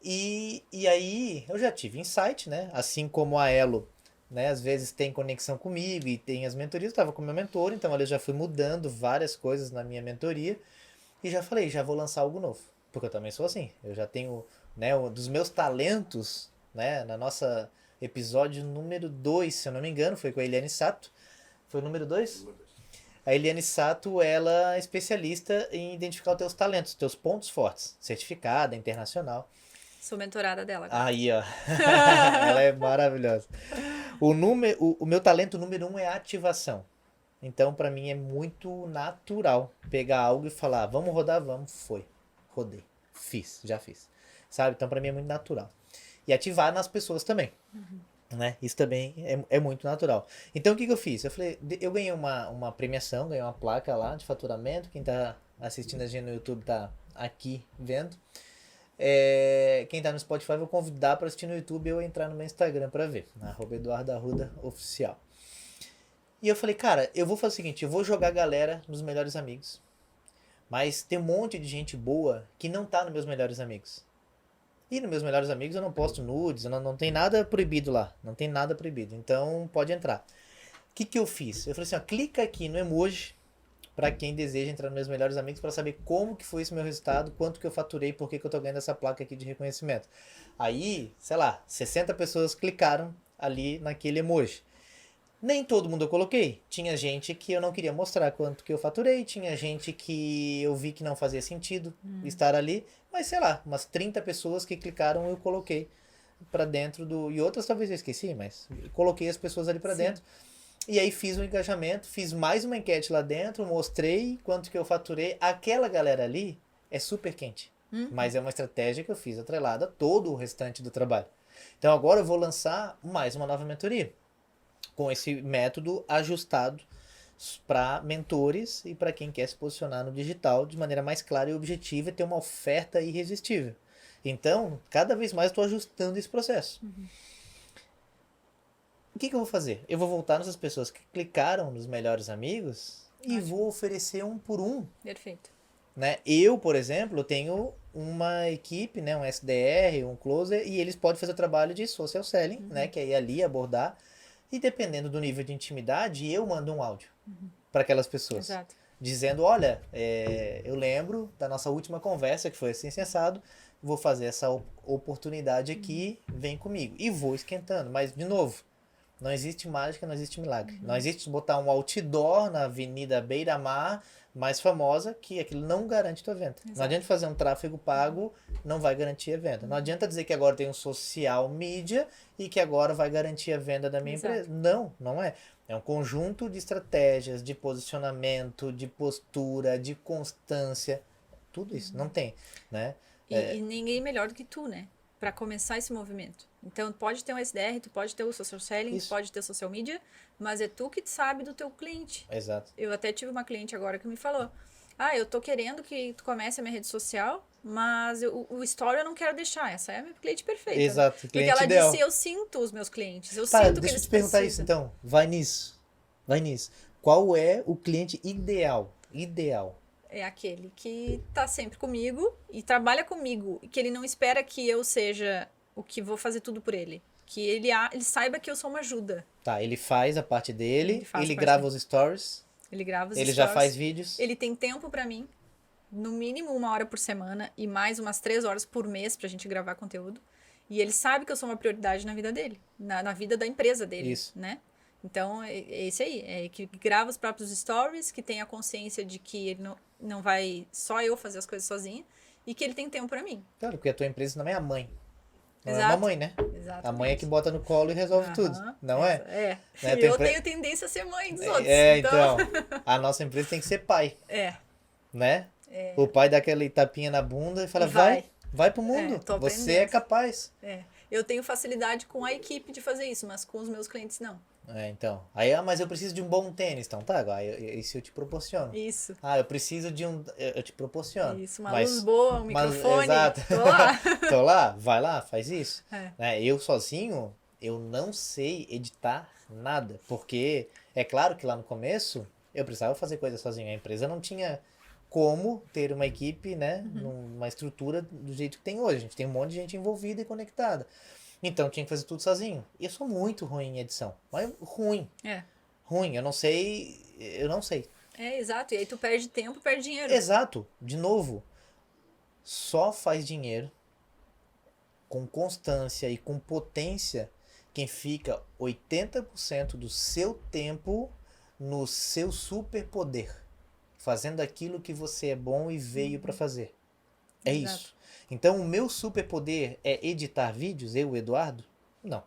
E aí eu já tive insight, né? Assim como a Elo, né? Às vezes tem conexão comigo e tem as mentorias, eu tava com meu mentor, então ali eu já fui mudando várias coisas na minha mentoria e já falei, já vou lançar algo novo. Porque eu também sou assim, eu já tenho, né, um dos meus talentos, né? Na nossa episódio número 2 se eu não me engano, foi com a Eliane Sato. Foi o número 2. A Eliane Sato, ela é especialista em identificar os teus talentos, os teus pontos fortes, certificada, internacional. Sou mentorada dela agora. Aí, ó. Ela é maravilhosa. O meu talento número 1 é a ativação. Então, pra mim, é muito natural pegar algo e falar, vamos rodar, vamos. Foi. Rodei. Fiz, já fiz. Sabe? Então, pra mim, é muito natural. E ativar nas pessoas também. Né? Isso também é muito natural. Então, o que eu fiz? Eu falei, eu ganhei uma premiação, ganhei uma placa lá de faturamento. Quem tá assistindo a gente no YouTube tá aqui vendo. Quem tá no Spotify, eu vou convidar para assistir no YouTube ou entrar no meu Instagram para ver. @EduardoArrudaOficial. E eu falei, cara, eu vou fazer o seguinte, eu vou jogar a galera nos melhores amigos. Mas tem um monte de gente boa que não tá nos meus melhores amigos. E nos meus melhores amigos eu não posto nudes, não tem nada proibido lá. Não tem nada proibido. Então pode entrar. O que eu fiz? Eu falei assim, ó, clica aqui no emoji para quem deseja entrar nos meus melhores amigos para saber como que foi esse meu resultado, quanto que eu faturei, por que eu tô ganhando essa placa aqui de reconhecimento. Aí, sei lá, 60 pessoas clicaram ali naquele emoji. Nem todo mundo eu coloquei. Tinha gente que eu não queria mostrar quanto que eu faturei, tinha gente que eu vi que não fazia sentido estar ali, mas sei lá, umas 30 pessoas que clicaram eu coloquei para dentro do... E outras talvez eu esqueci, mas eu coloquei as pessoas ali para dentro. E aí fiz um engajamento, fiz mais uma enquete lá dentro, mostrei quanto que eu faturei. Aquela galera ali é super quente. Mas é uma estratégia que eu fiz atrelada a todo o restante do trabalho. Então agora eu vou lançar mais uma nova mentoria. Com esse método ajustado para mentores e para quem quer se posicionar no digital de maneira mais clara e objetiva e ter uma oferta irresistível. Então, cada vez mais estou ajustando esse processo. O que eu vou fazer? Eu vou voltar nessas pessoas que clicaram nos melhores amigos e vou oferecer um por um. Perfeito. Né? Eu, por exemplo, tenho uma equipe, né, um SDR, um closer, e eles podem fazer o trabalho de social selling, né, que é ir ali abordar. E dependendo do nível de intimidade, eu mando um áudio para aquelas pessoas. Exato. Dizendo, olha, eu lembro da nossa última conversa, que foi assim, sensado, vou fazer essa oportunidade aqui, vem comigo. E vou esquentando. Mas, de novo, não existe mágica, não existe milagre. Não existe botar um outdoor na Avenida Beira-Mar, mais famosa, que aquilo não garante tua venda. Exato. Não adianta fazer um tráfego pago, não vai garantir a venda. Não adianta dizer que agora tem um social media e que agora vai garantir a venda da minha empresa. Não, não é. É um conjunto de estratégias, de posicionamento, de postura, de constância. Tudo isso. Não tem, né? E ninguém melhor do que tu, né? Para começar esse movimento. Então, pode ter um SDR, tu pode ter o social selling, tu pode ter social media, mas é tu que sabe do teu cliente. Exato. Eu até tive uma cliente agora que me falou, eu tô querendo que tu comece a minha rede social, mas o story eu não quero deixar. Essa é a minha cliente perfeita. Exato, Né? cliente Porque ela ideal. disse, eu sinto os meus clientes, eu Tá, sinto que deixa eu eles te perguntar precisam. isso então. Vai nisso. Vai nisso. Qual é o cliente ideal? Ideal. É aquele que tá sempre comigo e trabalha comigo. E que ele não espera que eu seja o que vou fazer tudo por ele. Que ele saiba que eu sou uma ajuda. Tá, ele faz a parte dele, ele parte grava dele. os stories, Ele grava os ele stories. já faz vídeos. Ele tem tempo pra mim. No mínimo 1 hora por semana e mais umas 3 horas por mês pra gente gravar conteúdo. E ele sabe que eu sou uma prioridade na vida dele. Na vida da empresa dele. Isso. Né? Então, é esse aí. É que grava os próprios stories, que tem a consciência de que ele não vai só eu fazer as coisas sozinha e que ele tem tempo pra mim. Claro, porque a tua empresa não é a mãe. Não Exato. é uma mãe, né? Exatamente. A mãe é que bota no colo e resolve tudo. Não é? É. Né? E eu tenho tendência a ser mãe dos outros. Então, a nossa empresa tem que ser pai. Né? O pai dá aquele tapinha na bunda e fala, vai pro mundo. Você é capaz. Eu tenho facilidade com a equipe de fazer isso, mas com os meus clientes não. Então. Aí, mas eu preciso de um bom tênis. Então, tá, agora isso eu te proporciono. Isso. Eu preciso de um... Eu te proporciono. Isso, uma luz boa, um microfone. Exato. Tô lá. Tô lá, vai lá, faz isso. Né? Eu sozinho, eu não sei editar nada. Porque é claro que lá no começo, eu precisava fazer coisa sozinho. A empresa não tinha como ter uma equipe, né, numa estrutura do jeito que tem hoje. A gente tem um monte de gente envolvida e conectada. Então, tinha que fazer tudo sozinho. E eu sou muito ruim em edição. Mas ruim. Ruim. Eu não sei. Exato. E aí tu perde tempo, perde dinheiro. Exato. De novo, só faz dinheiro com constância e com potência quem fica 80% do seu tempo no seu superpoder, fazendo aquilo que você é bom e veio para fazer. É Exato. isso. Então, o meu superpoder é editar vídeos, eu, Eduardo? Não.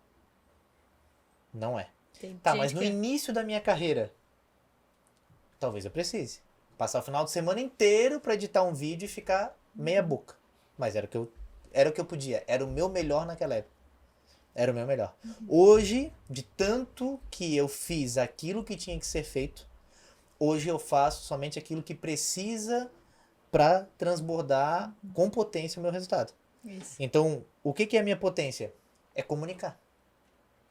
Não é. Tem Tá, gente mas no que- início da minha carreira, talvez eu precise. Passar o final de semana inteiro para editar um vídeo e ficar meia boca. Mas era o que eu podia. Era o meu melhor naquela época. Era o meu melhor. Hoje, de tanto que eu fiz aquilo que tinha que ser feito, hoje eu faço somente aquilo que precisa para transbordar com potência o meu resultado. Isso. Então, o que é a minha potência? É comunicar.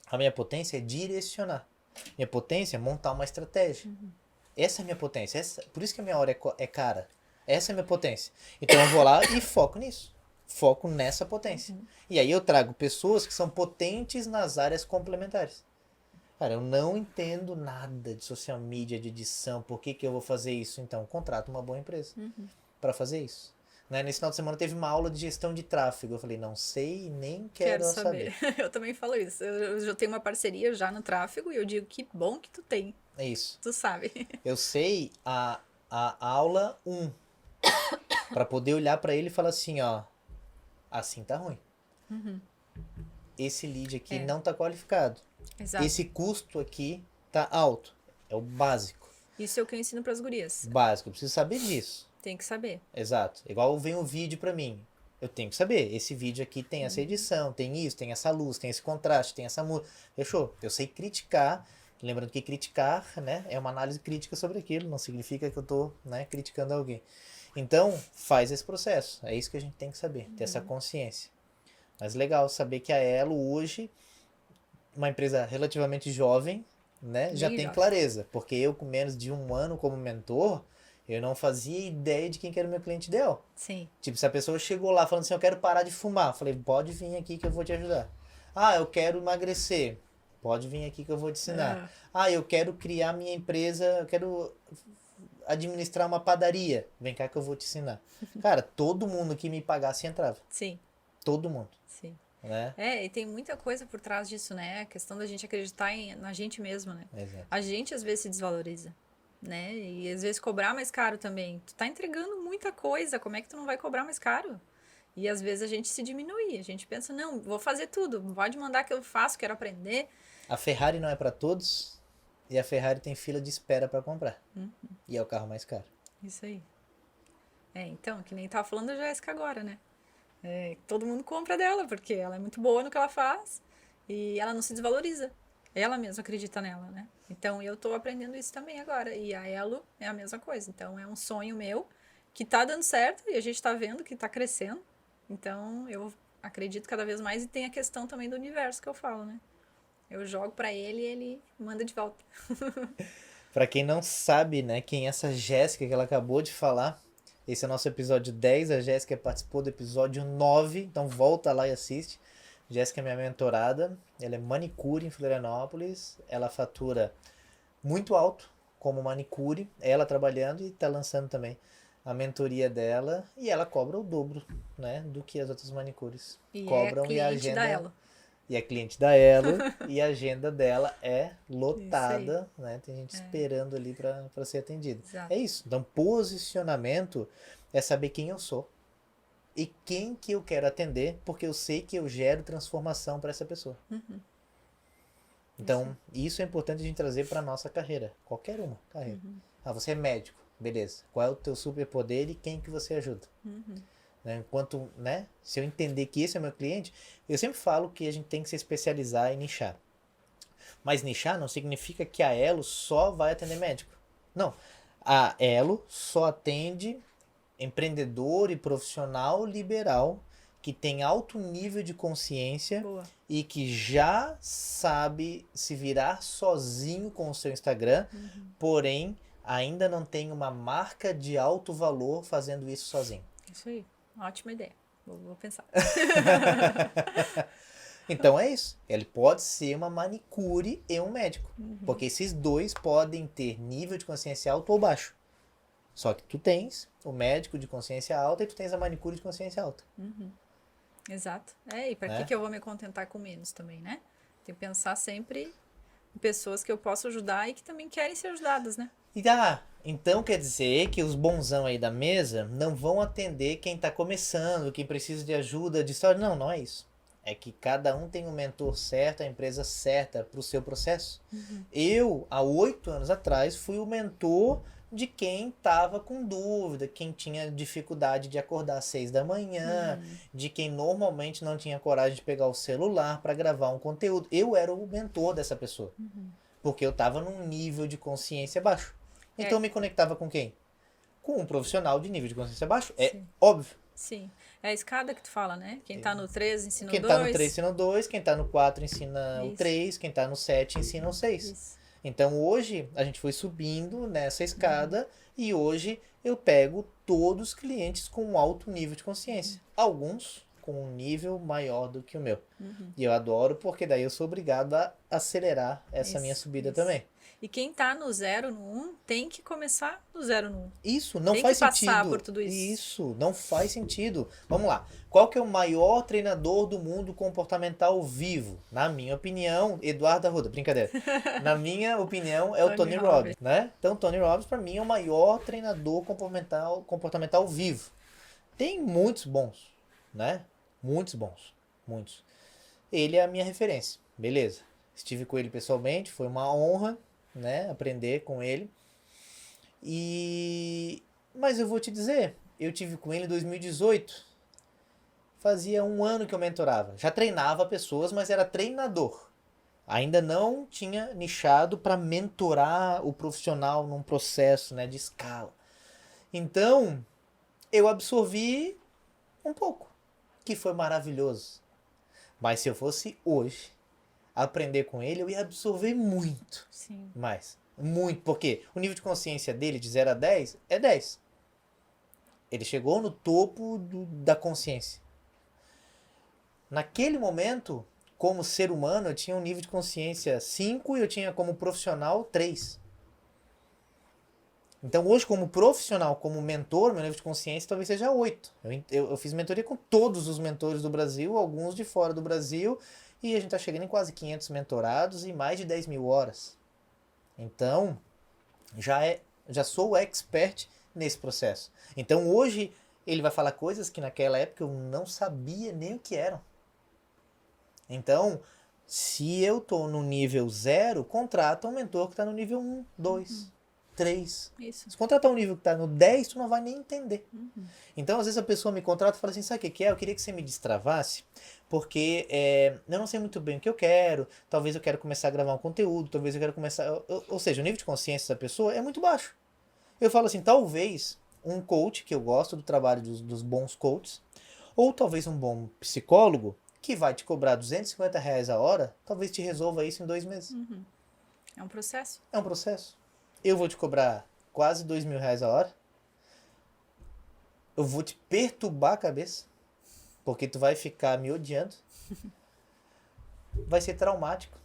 A minha potência é direcionar. Minha potência é montar uma estratégia. Essa é a minha potência. Por isso que a minha hora é cara. Essa é a minha potência. Então eu vou lá e foco nisso. Foco nessa potência. E aí eu trago pessoas que são potentes nas áreas complementares. Cara, eu não entendo nada de social media, de edição. Por que eu vou fazer isso? Então, contrato uma boa empresa para fazer isso. Né? Nesse final de semana teve uma aula de gestão de tráfego. Eu falei, não sei e nem quero saber. Eu também falo isso. Eu já tenho uma parceria já no tráfego e eu digo que bom que tu tem. É isso. Tu sabe. Eu sei a aula 1. Para poder olhar para ele e falar assim, ó. Assim tá ruim. Esse lead aqui não tá qualificado. Exato. Esse custo aqui tá alto. É o básico. Isso é o que eu ensino pras gurias. Básico. Eu preciso saber disso. Tem que saber. Exato. Igual vem um vídeo para mim. Eu tenho que saber. Esse vídeo aqui tem essa edição, tem isso, tem essa luz, tem esse contraste, tem essa música. Fechou? Eu sei criticar. Lembrando que criticar, né, é uma análise crítica sobre aquilo. Não significa que eu tô, né, criticando alguém. Então, faz esse processo. É isso que a gente tem que saber. Ter essa consciência. Mas legal saber que a Elo hoje, uma empresa relativamente jovem, né, já Bem tem jovem. clareza. Porque eu, com menos de 1 ano como mentor, eu não fazia ideia de quem que era o meu cliente ideal. Sim. Tipo, se a pessoa chegou lá falando assim, eu quero parar de fumar. Eu falei, pode vir aqui que eu vou te ajudar. Ah, eu quero emagrecer. Pode vir aqui que eu vou te ensinar. Ah, eu quero criar minha empresa, eu quero administrar uma padaria. Vem cá que eu vou te ensinar. Cara, todo mundo que me pagasse entrava. Sim. Todo mundo. Sim. Né? E tem muita coisa por trás disso, né? A questão da gente acreditar na gente mesmo, né? Exato. A gente às vezes se desvaloriza, né? E às vezes cobrar mais caro também. Tu tá entregando muita coisa, como é que tu não vai cobrar mais caro? E às vezes a gente se diminui, a gente pensa, não, vou fazer tudo, pode mandar que eu faço, quero aprender. A Ferrari não é para todos e a Ferrari tem fila de espera para comprar. E é o carro mais caro. Isso aí. Então, que nem tava falando da Jéssica agora, né? Todo mundo compra dela, porque ela é muito boa no que ela faz e ela não se desvaloriza. Ela mesma acredita nela, né? Então, eu tô aprendendo isso também agora. E a Elo é a mesma coisa. Então, é um sonho meu que tá dando certo e a gente tá vendo que tá crescendo. Então, eu acredito cada vez mais e tem a questão também do universo que eu falo, né? Eu jogo pra ele e ele manda de volta. Pra quem não sabe, né, quem é essa Jéssica que ela acabou de falar, esse é o nosso episódio 10, a Jéssica participou do episódio 9, então volta lá e assiste. Jéssica é minha mentorada, ela é manicure em Florianópolis, ela fatura muito alto como manicure, ela trabalhando e tá lançando também a mentoria dela e ela cobra o dobro, né, do que as outras manicures E cobram. é cliente da Elo. E é cliente da Elo e a agenda dela é lotada, né? Tem gente esperando ali para ser atendido. Exato. É isso. Então, posicionamento é saber quem eu sou e quem que eu quero atender, porque eu sei que eu gero transformação para essa pessoa. Então, isso é importante a gente trazer para nossa carreira, qualquer uma carreira. Ah, você é médico, beleza. Qual é o teu superpoder e quem que você ajuda? Né? Enquanto, né, se eu entender que esse é o meu cliente, eu sempre falo que a gente tem que se especializar e nichar. Mas nichar não significa que a Elo só vai atender médico. Não. A Elo só atende empreendedor e profissional liberal que tem alto nível de consciência Boa. e que já sabe se virar sozinho com o seu Instagram, porém ainda não tem uma marca de alto valor fazendo isso sozinho. Isso aí. Ótima ideia. Vou pensar. Então é isso. Ele pode ser uma manicure e um médico. Porque esses dois podem ter nível de consciência alto ou baixo. Só que tu tens o médico de consciência alta e tu tens a manicure de consciência alta. Exato. E para Né? que eu vou me contentar com menos também, né? Tem que pensar sempre em pessoas que eu posso ajudar e que também querem ser ajudadas, né? E então quer dizer que os bonzão aí da mesa não vão atender quem tá começando, quem precisa de ajuda, de história. Não, não é isso. É que cada um tem um mentor certo, a empresa certa para o seu processo. Eu, há 8 anos atrás, fui o mentor de quem estava com dúvida, quem tinha dificuldade de acordar às 6 da manhã, de quem normalmente não tinha coragem de pegar o celular para gravar um conteúdo. Eu era o mentor dessa pessoa. Porque eu estava num nível de consciência baixo. Então eu me conectava com quem? Com um profissional de nível de consciência baixo. É Sim. óbvio. Sim. É a escada que tu fala, né? Quem tá no 3 ensina o Quem 2. tá no 3 ensina o 2, quem tá no 4 ensina o Isso. 3, quem tá no 7 ensina o 6. Isso. Então hoje a gente foi subindo nessa escada e hoje eu pego todos os clientes com um alto nível de consciência. Alguns com um nível maior do que o meu. E eu adoro porque daí eu sou obrigado a acelerar essa minha subida também. E quem tá no 0, no 1, tem que começar do 0 no 1. Isso não Tem faz que passar sentido. por tudo isso. Isso não faz sentido. Vamos lá. Qual que é o maior treinador do mundo comportamental vivo? Na minha opinião, Eduardo Arruda. Brincadeira. Na minha opinião, é o Tony Robbins, né? Então, Tony Robbins, para mim, é o maior treinador comportamental vivo. Tem muitos bons, né? Muitos bons. Muitos. Ele é a minha referência. Beleza. Estive com ele pessoalmente, foi uma honra, né? Aprender com ele. Mas eu vou te dizer, eu tive com ele em 2018. Fazia 1 ano que eu mentorava. Já treinava pessoas, mas era treinador. Ainda não tinha nichado para mentorar o profissional num processo, né, de escala. Então, eu absorvi um pouco, que foi maravilhoso. Mas se eu fosse hoje aprender com ele, eu ia absorver muito. Sim. Mais. Muito. Porque o nível de consciência dele, de 0 a 10, é 10. Ele chegou no topo da consciência. Naquele momento, como ser humano, eu tinha um nível de consciência 5 e eu tinha como profissional 3. Então hoje, como profissional, como mentor, meu nível de consciência talvez seja 8. Eu fiz mentoria com todos os mentores do Brasil, alguns de fora do Brasil, e a gente está chegando em quase 500 mentorados e mais de 10 mil horas. Então, já sou expert nesse processo. Então hoje ele vai falar coisas que naquela época eu não sabia nem o que eram. Então, se eu estou no nível 0, contrata um mentor que está no nível 1, 2, 3. Isso. Se contratar um nível que está no 10, tu não vai nem entender. Então, às vezes a pessoa me contrata e fala assim, sabe o que é? Eu queria que você me destravasse, porque eu não sei muito bem o que eu quero, talvez eu quero começar a gravar um conteúdo, talvez eu quero começar... Ou seja, o nível de consciência da pessoa é muito baixo. Eu falo assim, talvez um coach, que eu gosto do trabalho dos bons coaches, ou talvez um bom psicólogo, que vai te cobrar R$250 a hora, talvez te resolva isso em 2 meses. É um processo. É um processo. Eu vou te cobrar quase R$2.000 a hora. Eu vou te perturbar a cabeça, porque tu vai ficar me odiando. Vai ser traumático.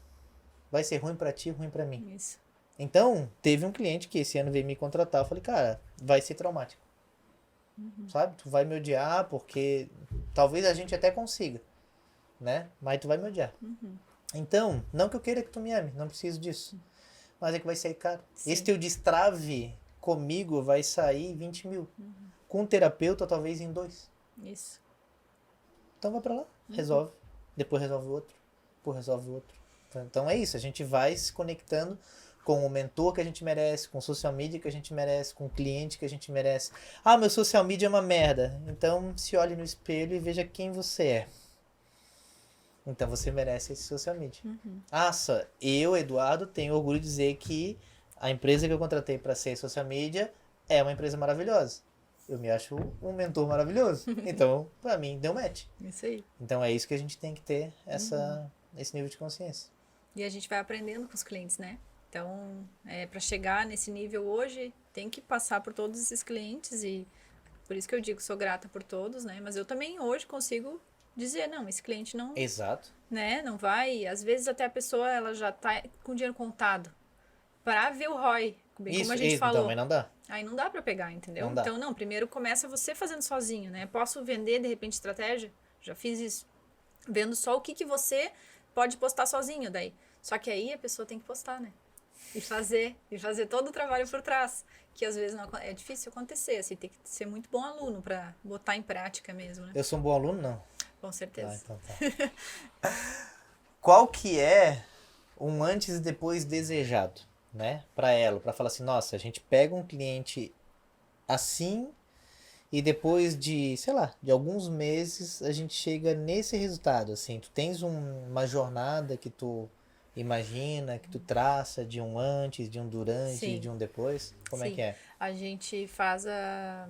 Vai ser ruim pra ti, ruim pra mim. Isso. Então, teve um cliente que esse ano veio me contratar. Eu falei, cara, vai ser traumático. Sabe? Tu vai me odiar porque talvez a gente até consiga, né? Mas tu vai me odiar. Então, não que eu queira que tu me ame, não preciso disso. Mas é que vai sair caro. Sim. Esse teu destrave comigo vai sair 20 mil. Com um terapeuta, talvez em 2. Isso. Então vai pra lá, resolve. Depois resolve o outro. Depois resolve o outro. Então é isso, a gente vai se conectando com o mentor que a gente merece, com o social media que a gente merece, com o cliente que a gente merece. Ah, meu social media é uma merda. Então se olhe no espelho e veja quem você é. Então você merece esse social media. Eu, Eduardo, tenho orgulho de dizer que a empresa que eu contratei para ser social media é uma empresa maravilhosa. Eu me acho um mentor maravilhoso. Então, para mim, deu match. Isso aí. Então é isso que a gente tem que ter esse nível de consciência. E a gente vai aprendendo com os clientes, né? Então, para chegar nesse nível hoje, tem que passar por todos esses clientes e por isso que eu digo, sou grata por todos, né? Mas eu também hoje consigo dizer, não, esse cliente não, Exato. né, não vai. Às vezes até a pessoa ela já tá com o dinheiro contado para ver o ROI, bem como a gente Então, falou. mas não dá. Aí não dá para pegar, entendeu? Não dá. Então, não, primeiro começa você fazendo sozinho, né? Posso vender, de repente, estratégia? Já fiz isso. Vendo só o que você pode postar sozinho daí. Só que aí a pessoa tem que postar, né? E fazer todo o trabalho por trás. Que às vezes não, é difícil acontecer, assim, tem que ser muito bom aluno para botar em prática mesmo, né? Eu sou um bom aluno, não? Com certeza. Então tá. Qual que é um antes e depois desejado, né? Pra ela, pra falar assim, nossa, a gente pega um cliente assim e depois de, sei lá, de alguns meses a gente chega nesse resultado, assim. Tu tens uma jornada que tu imagina, que tu traça de um antes, de um durante, Sim. de um depois? Como é Sim. que é? A gente faz a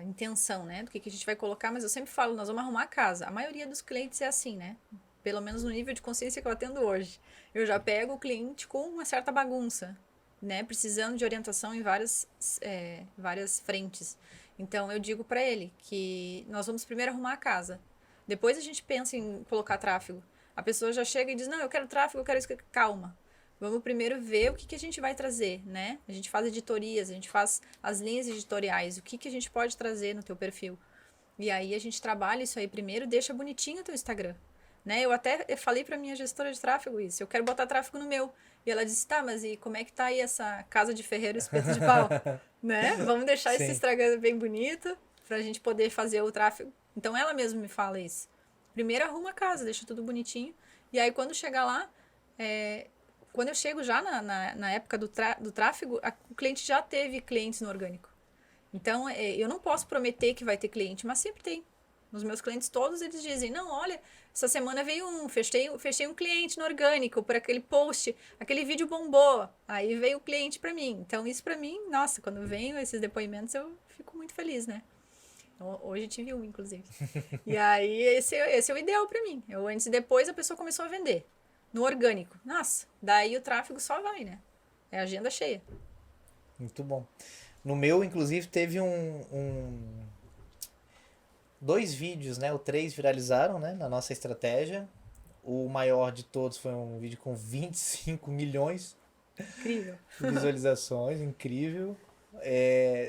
intenção, né? Do que a gente vai colocar, mas eu sempre falo, nós vamos arrumar a casa. A maioria dos clientes é assim, né? Pelo menos no nível de consciência que eu atendo hoje. Eu já pego o cliente com uma certa bagunça, né? Precisando de orientação em várias frentes. Então, eu digo para ele que nós vamos primeiro arrumar a casa. Depois a gente pensa em colocar tráfego. A pessoa já chega e diz, não, eu quero tráfego, eu quero isso. Calma. Vamos primeiro ver o que a gente vai trazer, né? A gente faz editorias, a gente faz as linhas editoriais, o que a gente pode trazer no teu perfil. E aí a gente trabalha isso aí primeiro, deixa bonitinho o teu Instagram. Né? Eu falei para minha gestora de tráfego isso, eu quero botar tráfego no meu. E ela disse, tá, mas e como é que tá aí essa casa de ferreiro espeto de pau? Né? Vamos deixar esse Instagram bem bonito pra gente poder fazer o tráfego. Então ela mesma me fala isso. Primeiro arruma a casa, deixa tudo bonitinho. E aí quando chegar lá, quando eu chego já na época do tráfego, o cliente já teve clientes no orgânico. Então, eu não posso prometer que vai ter cliente, mas sempre tem. Nos meus clientes todos, eles dizem, não, olha, essa semana veio fechei um cliente no orgânico por aquele post, aquele vídeo bombou, aí veio o cliente para mim. Então, isso para mim, nossa, quando vem esses depoimentos, eu fico muito feliz, né? Hoje eu tive um, inclusive. E aí, esse é o ideal para mim. Eu, antes e depois, a pessoa começou a vender. No orgânico. Nossa, daí o tráfego só vai, né? É agenda cheia. Muito bom. No meu, inclusive, teve dois vídeos, né? O 3 viralizaram, né? Na nossa estratégia. O maior de todos foi um vídeo com 25 milhões Incrível. de visualizações, incrível.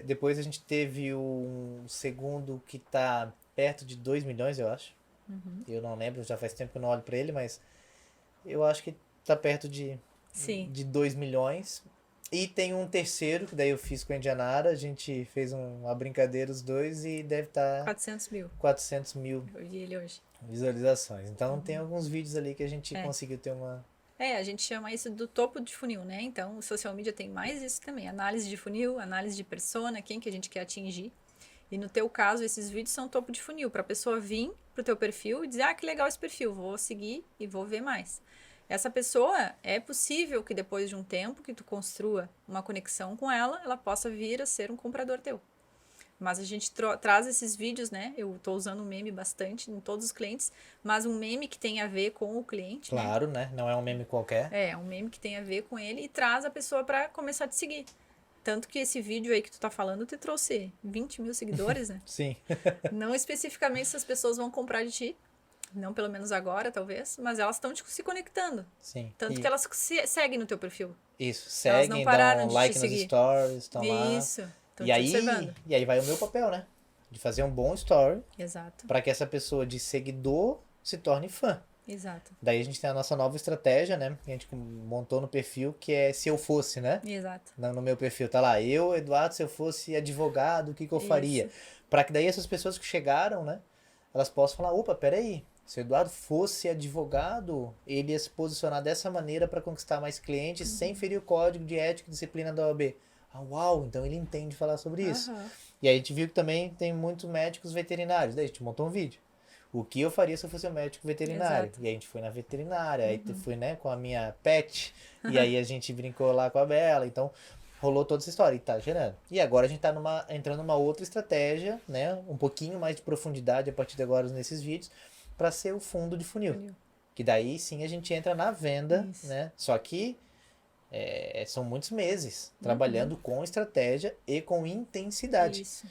Depois a gente teve um segundo que tá perto de 2 milhões, eu acho. Uhum. Eu não lembro, já faz tempo que eu não olho pra ele, mas eu acho que tá perto de 2 milhões. E tem um terceiro, que daí eu fiz com a Indianara, a gente fez uma brincadeira os dois e deve estar 400 mil Eu vi ele hoje. visualizações. Então tem alguns vídeos ali que a gente conseguiu ter uma... A gente chama isso do topo de funil, né? Então o social media tem mais isso também, análise de funil, análise de persona, quem que a gente quer atingir. E no teu caso, esses vídeos são topo de funil, para a pessoa vir pro teu perfil e dizer, ah, que legal esse perfil, vou seguir e vou ver mais. Essa pessoa, é possível que depois de um tempo que tu construa uma conexão com ela, ela possa vir a ser um comprador teu. Mas a gente traz esses vídeos, né? Eu estou usando um meme bastante em todos os clientes, mas um meme que tem a ver com o cliente, Claro, né? Não é um meme qualquer. É um meme que tem a ver com ele e traz a pessoa para começar a te seguir. Tanto que esse vídeo aí que tu tá falando te trouxe 20 mil seguidores, né? Sim. Não especificamente se as pessoas vão comprar de ti, não pelo menos agora, talvez, mas elas estão se conectando. Sim. Tanto que elas seguem no teu perfil. Isso, Elas não seguem, pararam dão de like te nos seguir. stories, estão lá. Isso. Estão te observando. E aí vai o meu papel, né? De fazer um bom story Exato. para que essa pessoa de seguidor se torne fã. Exato. Daí a gente tem a nossa nova estratégia, né? Que a gente montou no perfil, que é se eu fosse, né? Exato. No meu perfil tá lá, eu, Eduardo, se eu fosse advogado, o que eu faria? Para que daí essas pessoas que chegaram, né? Elas possam falar, opa, peraí, se o Eduardo fosse advogado, ele ia se posicionar dessa maneira para conquistar mais clientes sem ferir o código de ética e disciplina da OAB. Ah, uau, então ele entende falar sobre isso. E aí a gente viu que também tem muitos médicos veterinários. Daí a gente montou um vídeo. O que eu faria se eu fosse um médico veterinário? Exato. E aí a gente foi na veterinária, aí fui, né, com a minha pet, e aí a gente brincou lá com a Bela, então rolou toda essa história e tá gerando. E agora a gente tá entrando numa outra estratégia, né, um pouquinho mais de profundidade a partir de agora nesses vídeos, para ser o fundo de funil. Que daí sim a gente entra na venda, né, só que São muitos meses trabalhando com estratégia e com intensidade. Isso.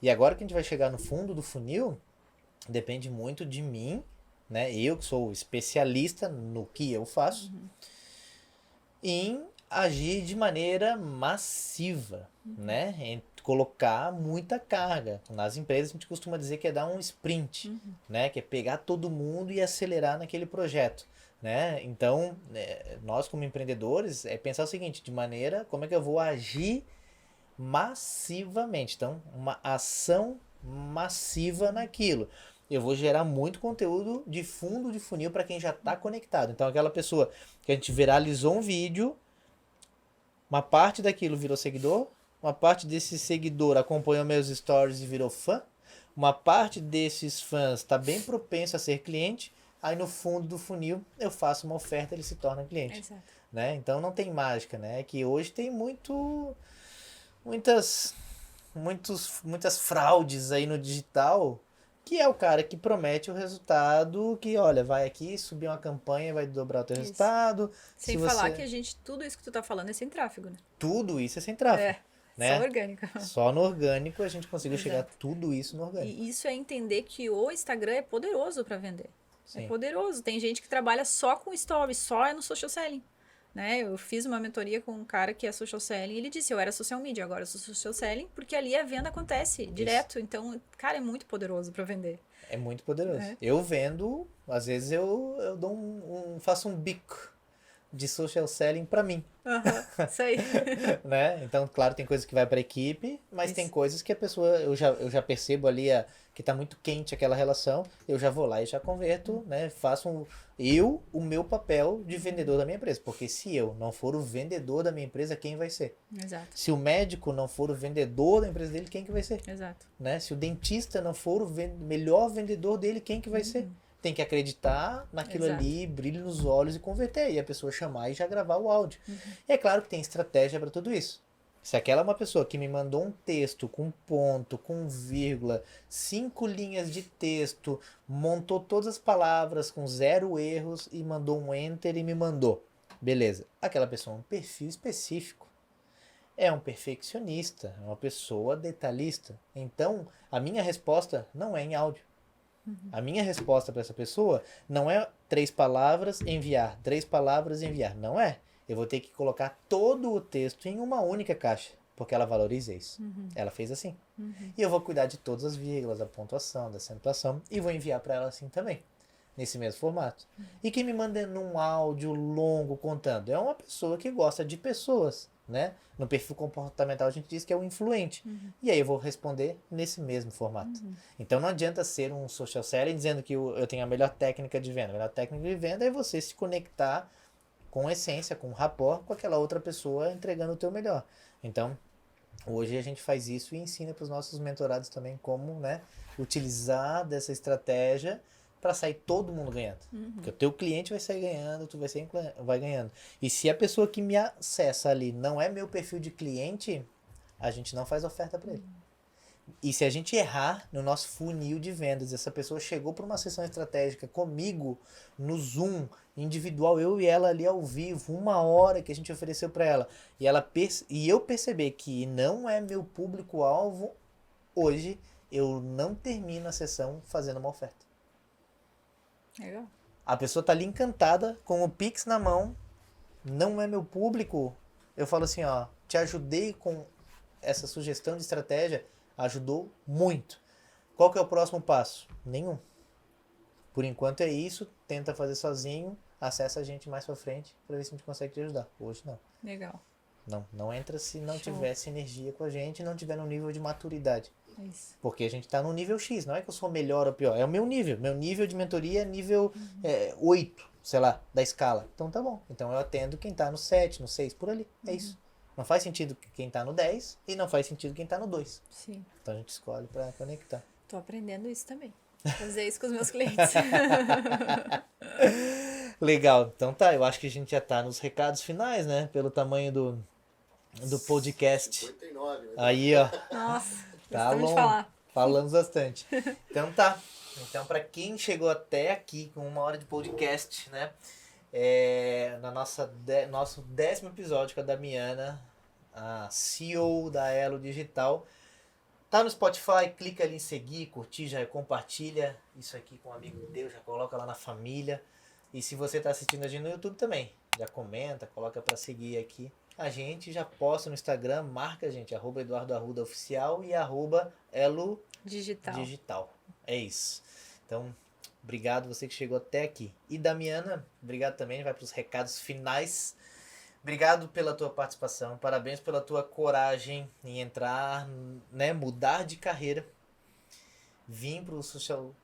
E agora que a gente vai chegar no fundo do funil, depende muito de mim, né? Eu que sou especialista no que eu faço, em agir de maneira massiva, né? Em colocar muita carga. Nas empresas a gente costuma dizer que é dar um sprint, né? Que é pegar todo mundo e acelerar naquele projeto, né? Então, nós como empreendedores, é pensar o seguinte, de maneira, como é que eu vou agir massivamente? Então, uma ação massiva naquilo. Eu vou gerar muito conteúdo de fundo de funil para quem já está conectado. Então, aquela pessoa que a gente viralizou um vídeo, uma parte daquilo virou seguidor, uma parte desse seguidor acompanhou meus stories e virou fã, uma parte desses fãs está bem propenso a ser cliente, aí no fundo do funil eu faço uma oferta e ele se torna cliente. Exato. Né? Então não tem mágica, né? Que hoje tem muitas fraudes aí no digital, que é o cara que promete o resultado, que olha, vai aqui, subir uma campanha, vai dobrar o teu resultado. Sem falar que tudo isso que tu tá falando é sem tráfego, né? Tudo isso é sem tráfego. Né? Só orgânico. Só no orgânico a gente conseguiu chegar a tudo isso no orgânico. E isso é entender que o Instagram é poderoso para vender. Sim. É poderoso. Tem gente que trabalha só com stories, só no social selling. Né? Eu fiz uma mentoria com um cara que é social selling e ele disse, eu era social media, agora eu sou social selling, porque ali a venda acontece direto. Então, cara, é muito poderoso para vender. É muito poderoso. Eu vendo, às vezes eu dou faço um bico de social selling para mim. Isso aí. Né? Então, claro, tem coisas que vai para a equipe, mas tem coisas que a pessoa, eu já percebo ali que tá muito quente aquela relação, eu já vou lá e já converto, né? Faço o meu papel de vendedor da minha empresa, porque se eu não for o vendedor da minha empresa, quem vai ser? Exato. Se o médico não for o vendedor da empresa dele, quem que vai ser? Exato. Né? Se o dentista não for o melhor vendedor dele, quem que vai ser? Tem que acreditar naquilo ali, brilho nos olhos e converter. E a pessoa chamar e já gravar o áudio. E é claro que tem estratégia para tudo isso. Se aquela é uma pessoa que me mandou um texto com ponto, com vírgula, 5 linhas de texto, montou todas as palavras com 0 erros e mandou um enter e me mandou. Beleza. Aquela pessoa é um perfil específico. É um perfeccionista, é uma pessoa detalhista. Então, a minha resposta não é em áudio. A minha resposta para essa pessoa não é 3 palavras, enviar, 3 palavras, enviar. Não é. Eu vou ter que colocar todo o texto em uma única caixa, porque ela valoriza isso. Ela fez assim. E eu vou cuidar de todas as vírgulas, da pontuação, da acentuação, e vou enviar para ela assim também, nesse mesmo formato. E quem me manda num áudio longo contando é uma pessoa que gosta de pessoas, né? No perfil comportamental a gente diz que é o influente. E aí eu vou responder nesse mesmo formato. Então não adianta ser um social selling dizendo que eu tenho a melhor técnica de venda. A melhor técnica de venda é você se conectar com essência, com rapport, com aquela outra pessoa entregando o teu melhor. Então, hoje a gente faz isso e ensina para os nossos mentorados também como, né, utilizar dessa estratégia para sair todo mundo ganhando. Porque o teu cliente vai sair ganhando, tu vai ganhando. E se a pessoa que me acessa ali não é meu perfil de cliente, a gente não faz oferta para ele. E se a gente errar no nosso funil de vendas, essa pessoa chegou para uma sessão estratégica comigo, no Zoom, individual, eu e ela ali ao vivo, 1 hora que a gente ofereceu para ela, e eu perceber que não é meu público-alvo, hoje eu não termino a sessão fazendo uma oferta. Legal. A pessoa tá ali encantada, com o Pix na mão, não é meu público, eu falo assim, ó, te ajudei com essa sugestão de estratégia, ajudou muito. Qual que é o próximo passo? Nenhum. Por enquanto é isso, tenta fazer sozinho, acessa a gente mais pra frente pra ver se a gente consegue te ajudar. Hoje não. Legal. Não entra se não tiver sinergia com a gente, não tiver no nível de maturidade. Isso. Porque a gente tá no nível X, não é que eu sou melhor ou pior, é o meu nível. Meu nível de mentoria é nível 8, sei lá, da escala. Então tá bom. Então eu atendo quem tá no 7, no 6, por ali. É isso. Não faz sentido quem tá no 10 e não faz sentido quem tá no 2. Sim. Então a gente escolhe pra conectar. Tô aprendendo isso também. Fazer isso com os meus clientes. Legal. Então tá, eu acho que a gente já tá nos recados finais, né? Pelo tamanho do podcast. 59, né? Aí, ó. Nossa, Tá gostamos de longo. falar. Falamos bastante. Então tá. Então, pra quem chegou até aqui com 1 hora de podcast, né? Nosso 10º episódio com a Damiana, a CEO da Elo Digital. Tá no Spotify, clica ali em seguir, curtir, já compartilha isso aqui com um amigo teu, já coloca lá na família. E se você tá assistindo a gente no YouTube também, já comenta, coloca para seguir aqui. A gente já posta no Instagram, marca a gente, @EduardoArrudaOficial e @Elo Digital. É isso. Então, obrigado você que chegou até aqui. E Damiana, obrigado também, vai para os recados finais. Obrigado pela tua participação, parabéns pela tua coragem em entrar, né, mudar de carreira, vir para o social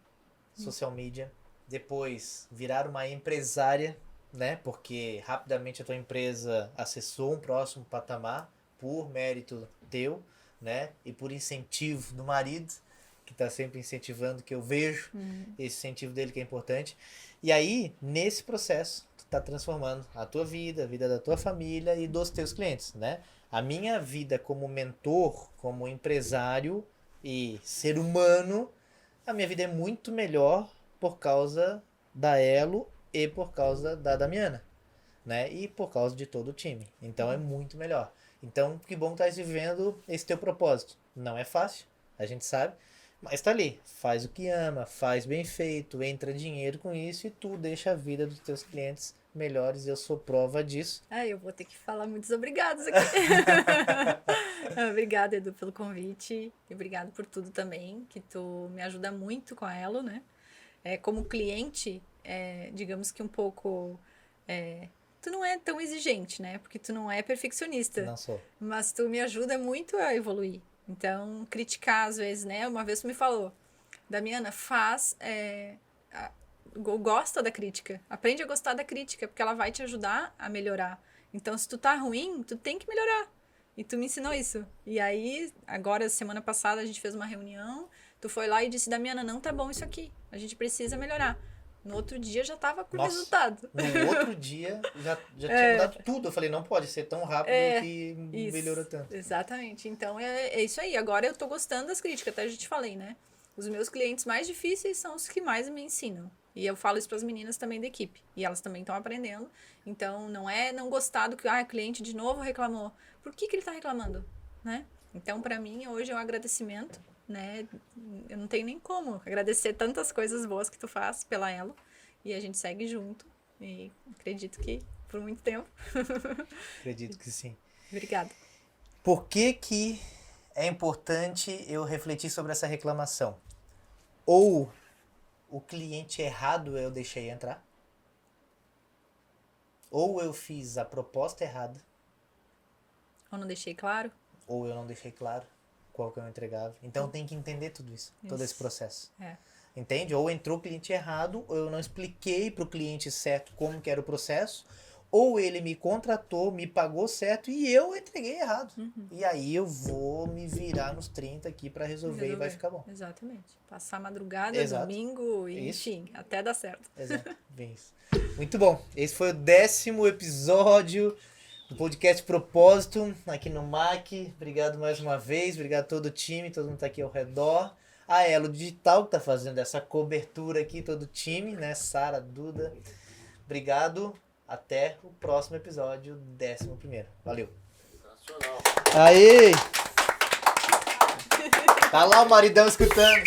media, depois virar uma empresária, né, porque rapidamente a tua empresa acessou um próximo patamar por mérito teu, né, e por incentivo do marido, que está sempre incentivando, que eu vejo esse incentivo dele que é importante. E aí, nesse processo, tu tá transformando a tua vida, a vida da tua família e dos teus clientes, né? A minha vida como mentor, como empresário e ser humano, a minha vida é muito melhor por causa da Elo e por causa da Damiana, né? E por causa de todo o time. Então é muito melhor. Então, que bom que tá vivendo esse teu propósito. Não é fácil, a gente sabe. Mas tá ali, faz o que ama, faz bem feito, entra dinheiro com isso e tu deixa a vida dos teus clientes melhores. Eu sou prova disso. Eu vou ter que falar muitos obrigados aqui. Obrigada, Edu, pelo convite. E obrigado por tudo também, que tu me ajuda muito com a Elo, né? Como cliente, digamos que um pouco... tu não é tão exigente, né? Porque tu não é perfeccionista. Não sou. Mas tu me ajuda muito a evoluir. Então, criticar às vezes, né? Uma vez tu me falou, Damiana, gosta da crítica. Aprende a gostar da crítica, porque ela vai te ajudar a melhorar. Então, se tu tá ruim, tu tem que melhorar. E tu me ensinou isso. E aí, agora, semana passada, a gente fez uma reunião, tu foi lá e disse, Damiana, não tá bom isso aqui. A gente precisa melhorar. No outro dia já tava com resultado. No outro dia já tinha mudado tudo. Eu falei, não pode ser tão rápido que melhorou tanto. Exatamente. Então é isso aí. Agora eu tô gostando das críticas, até já te falei, né? Os meus clientes mais difíceis são os que mais me ensinam. E eu falo isso para as meninas também da equipe. E elas também estão aprendendo. Então não é não gostar do que o cliente de novo reclamou. Por que ele tá reclamando? Né? Então, para mim, hoje é um agradecimento. Né? Eu não tenho nem como agradecer tantas coisas boas que tu faz pela Elo e a gente segue junto e acredito que por muito tempo. Acredito que sim. Obrigada. Por que é importante eu refletir sobre essa reclamação? Ou o cliente errado eu deixei entrar, ou eu fiz a proposta errada, ou não deixei claro, ou eu não deixei claro qual que eu entregava. Então tem que entender tudo isso, todo esse processo. Entende? Ou entrou o cliente errado, ou eu não expliquei para o cliente certo como que era o processo, ou ele me contratou, me pagou certo e eu entreguei errado. E aí eu vou me virar nos 30 aqui para resolver e vai ficar bom. Exatamente. Passar madrugada, domingo, e, enfim, até dar certo. Exato, bem isso. Muito bom. Esse foi o 10º episódio do podcast Propósito, aqui no MAC. Obrigado mais uma vez, obrigado a todo o time, todo mundo tá aqui ao redor. A Elo Digital que tá fazendo essa cobertura aqui, todo o time, né? Sara, Duda. Obrigado, até o próximo episódio, 11º. Valeu. Sensacional. Aê! Tá lá o maridão escutando.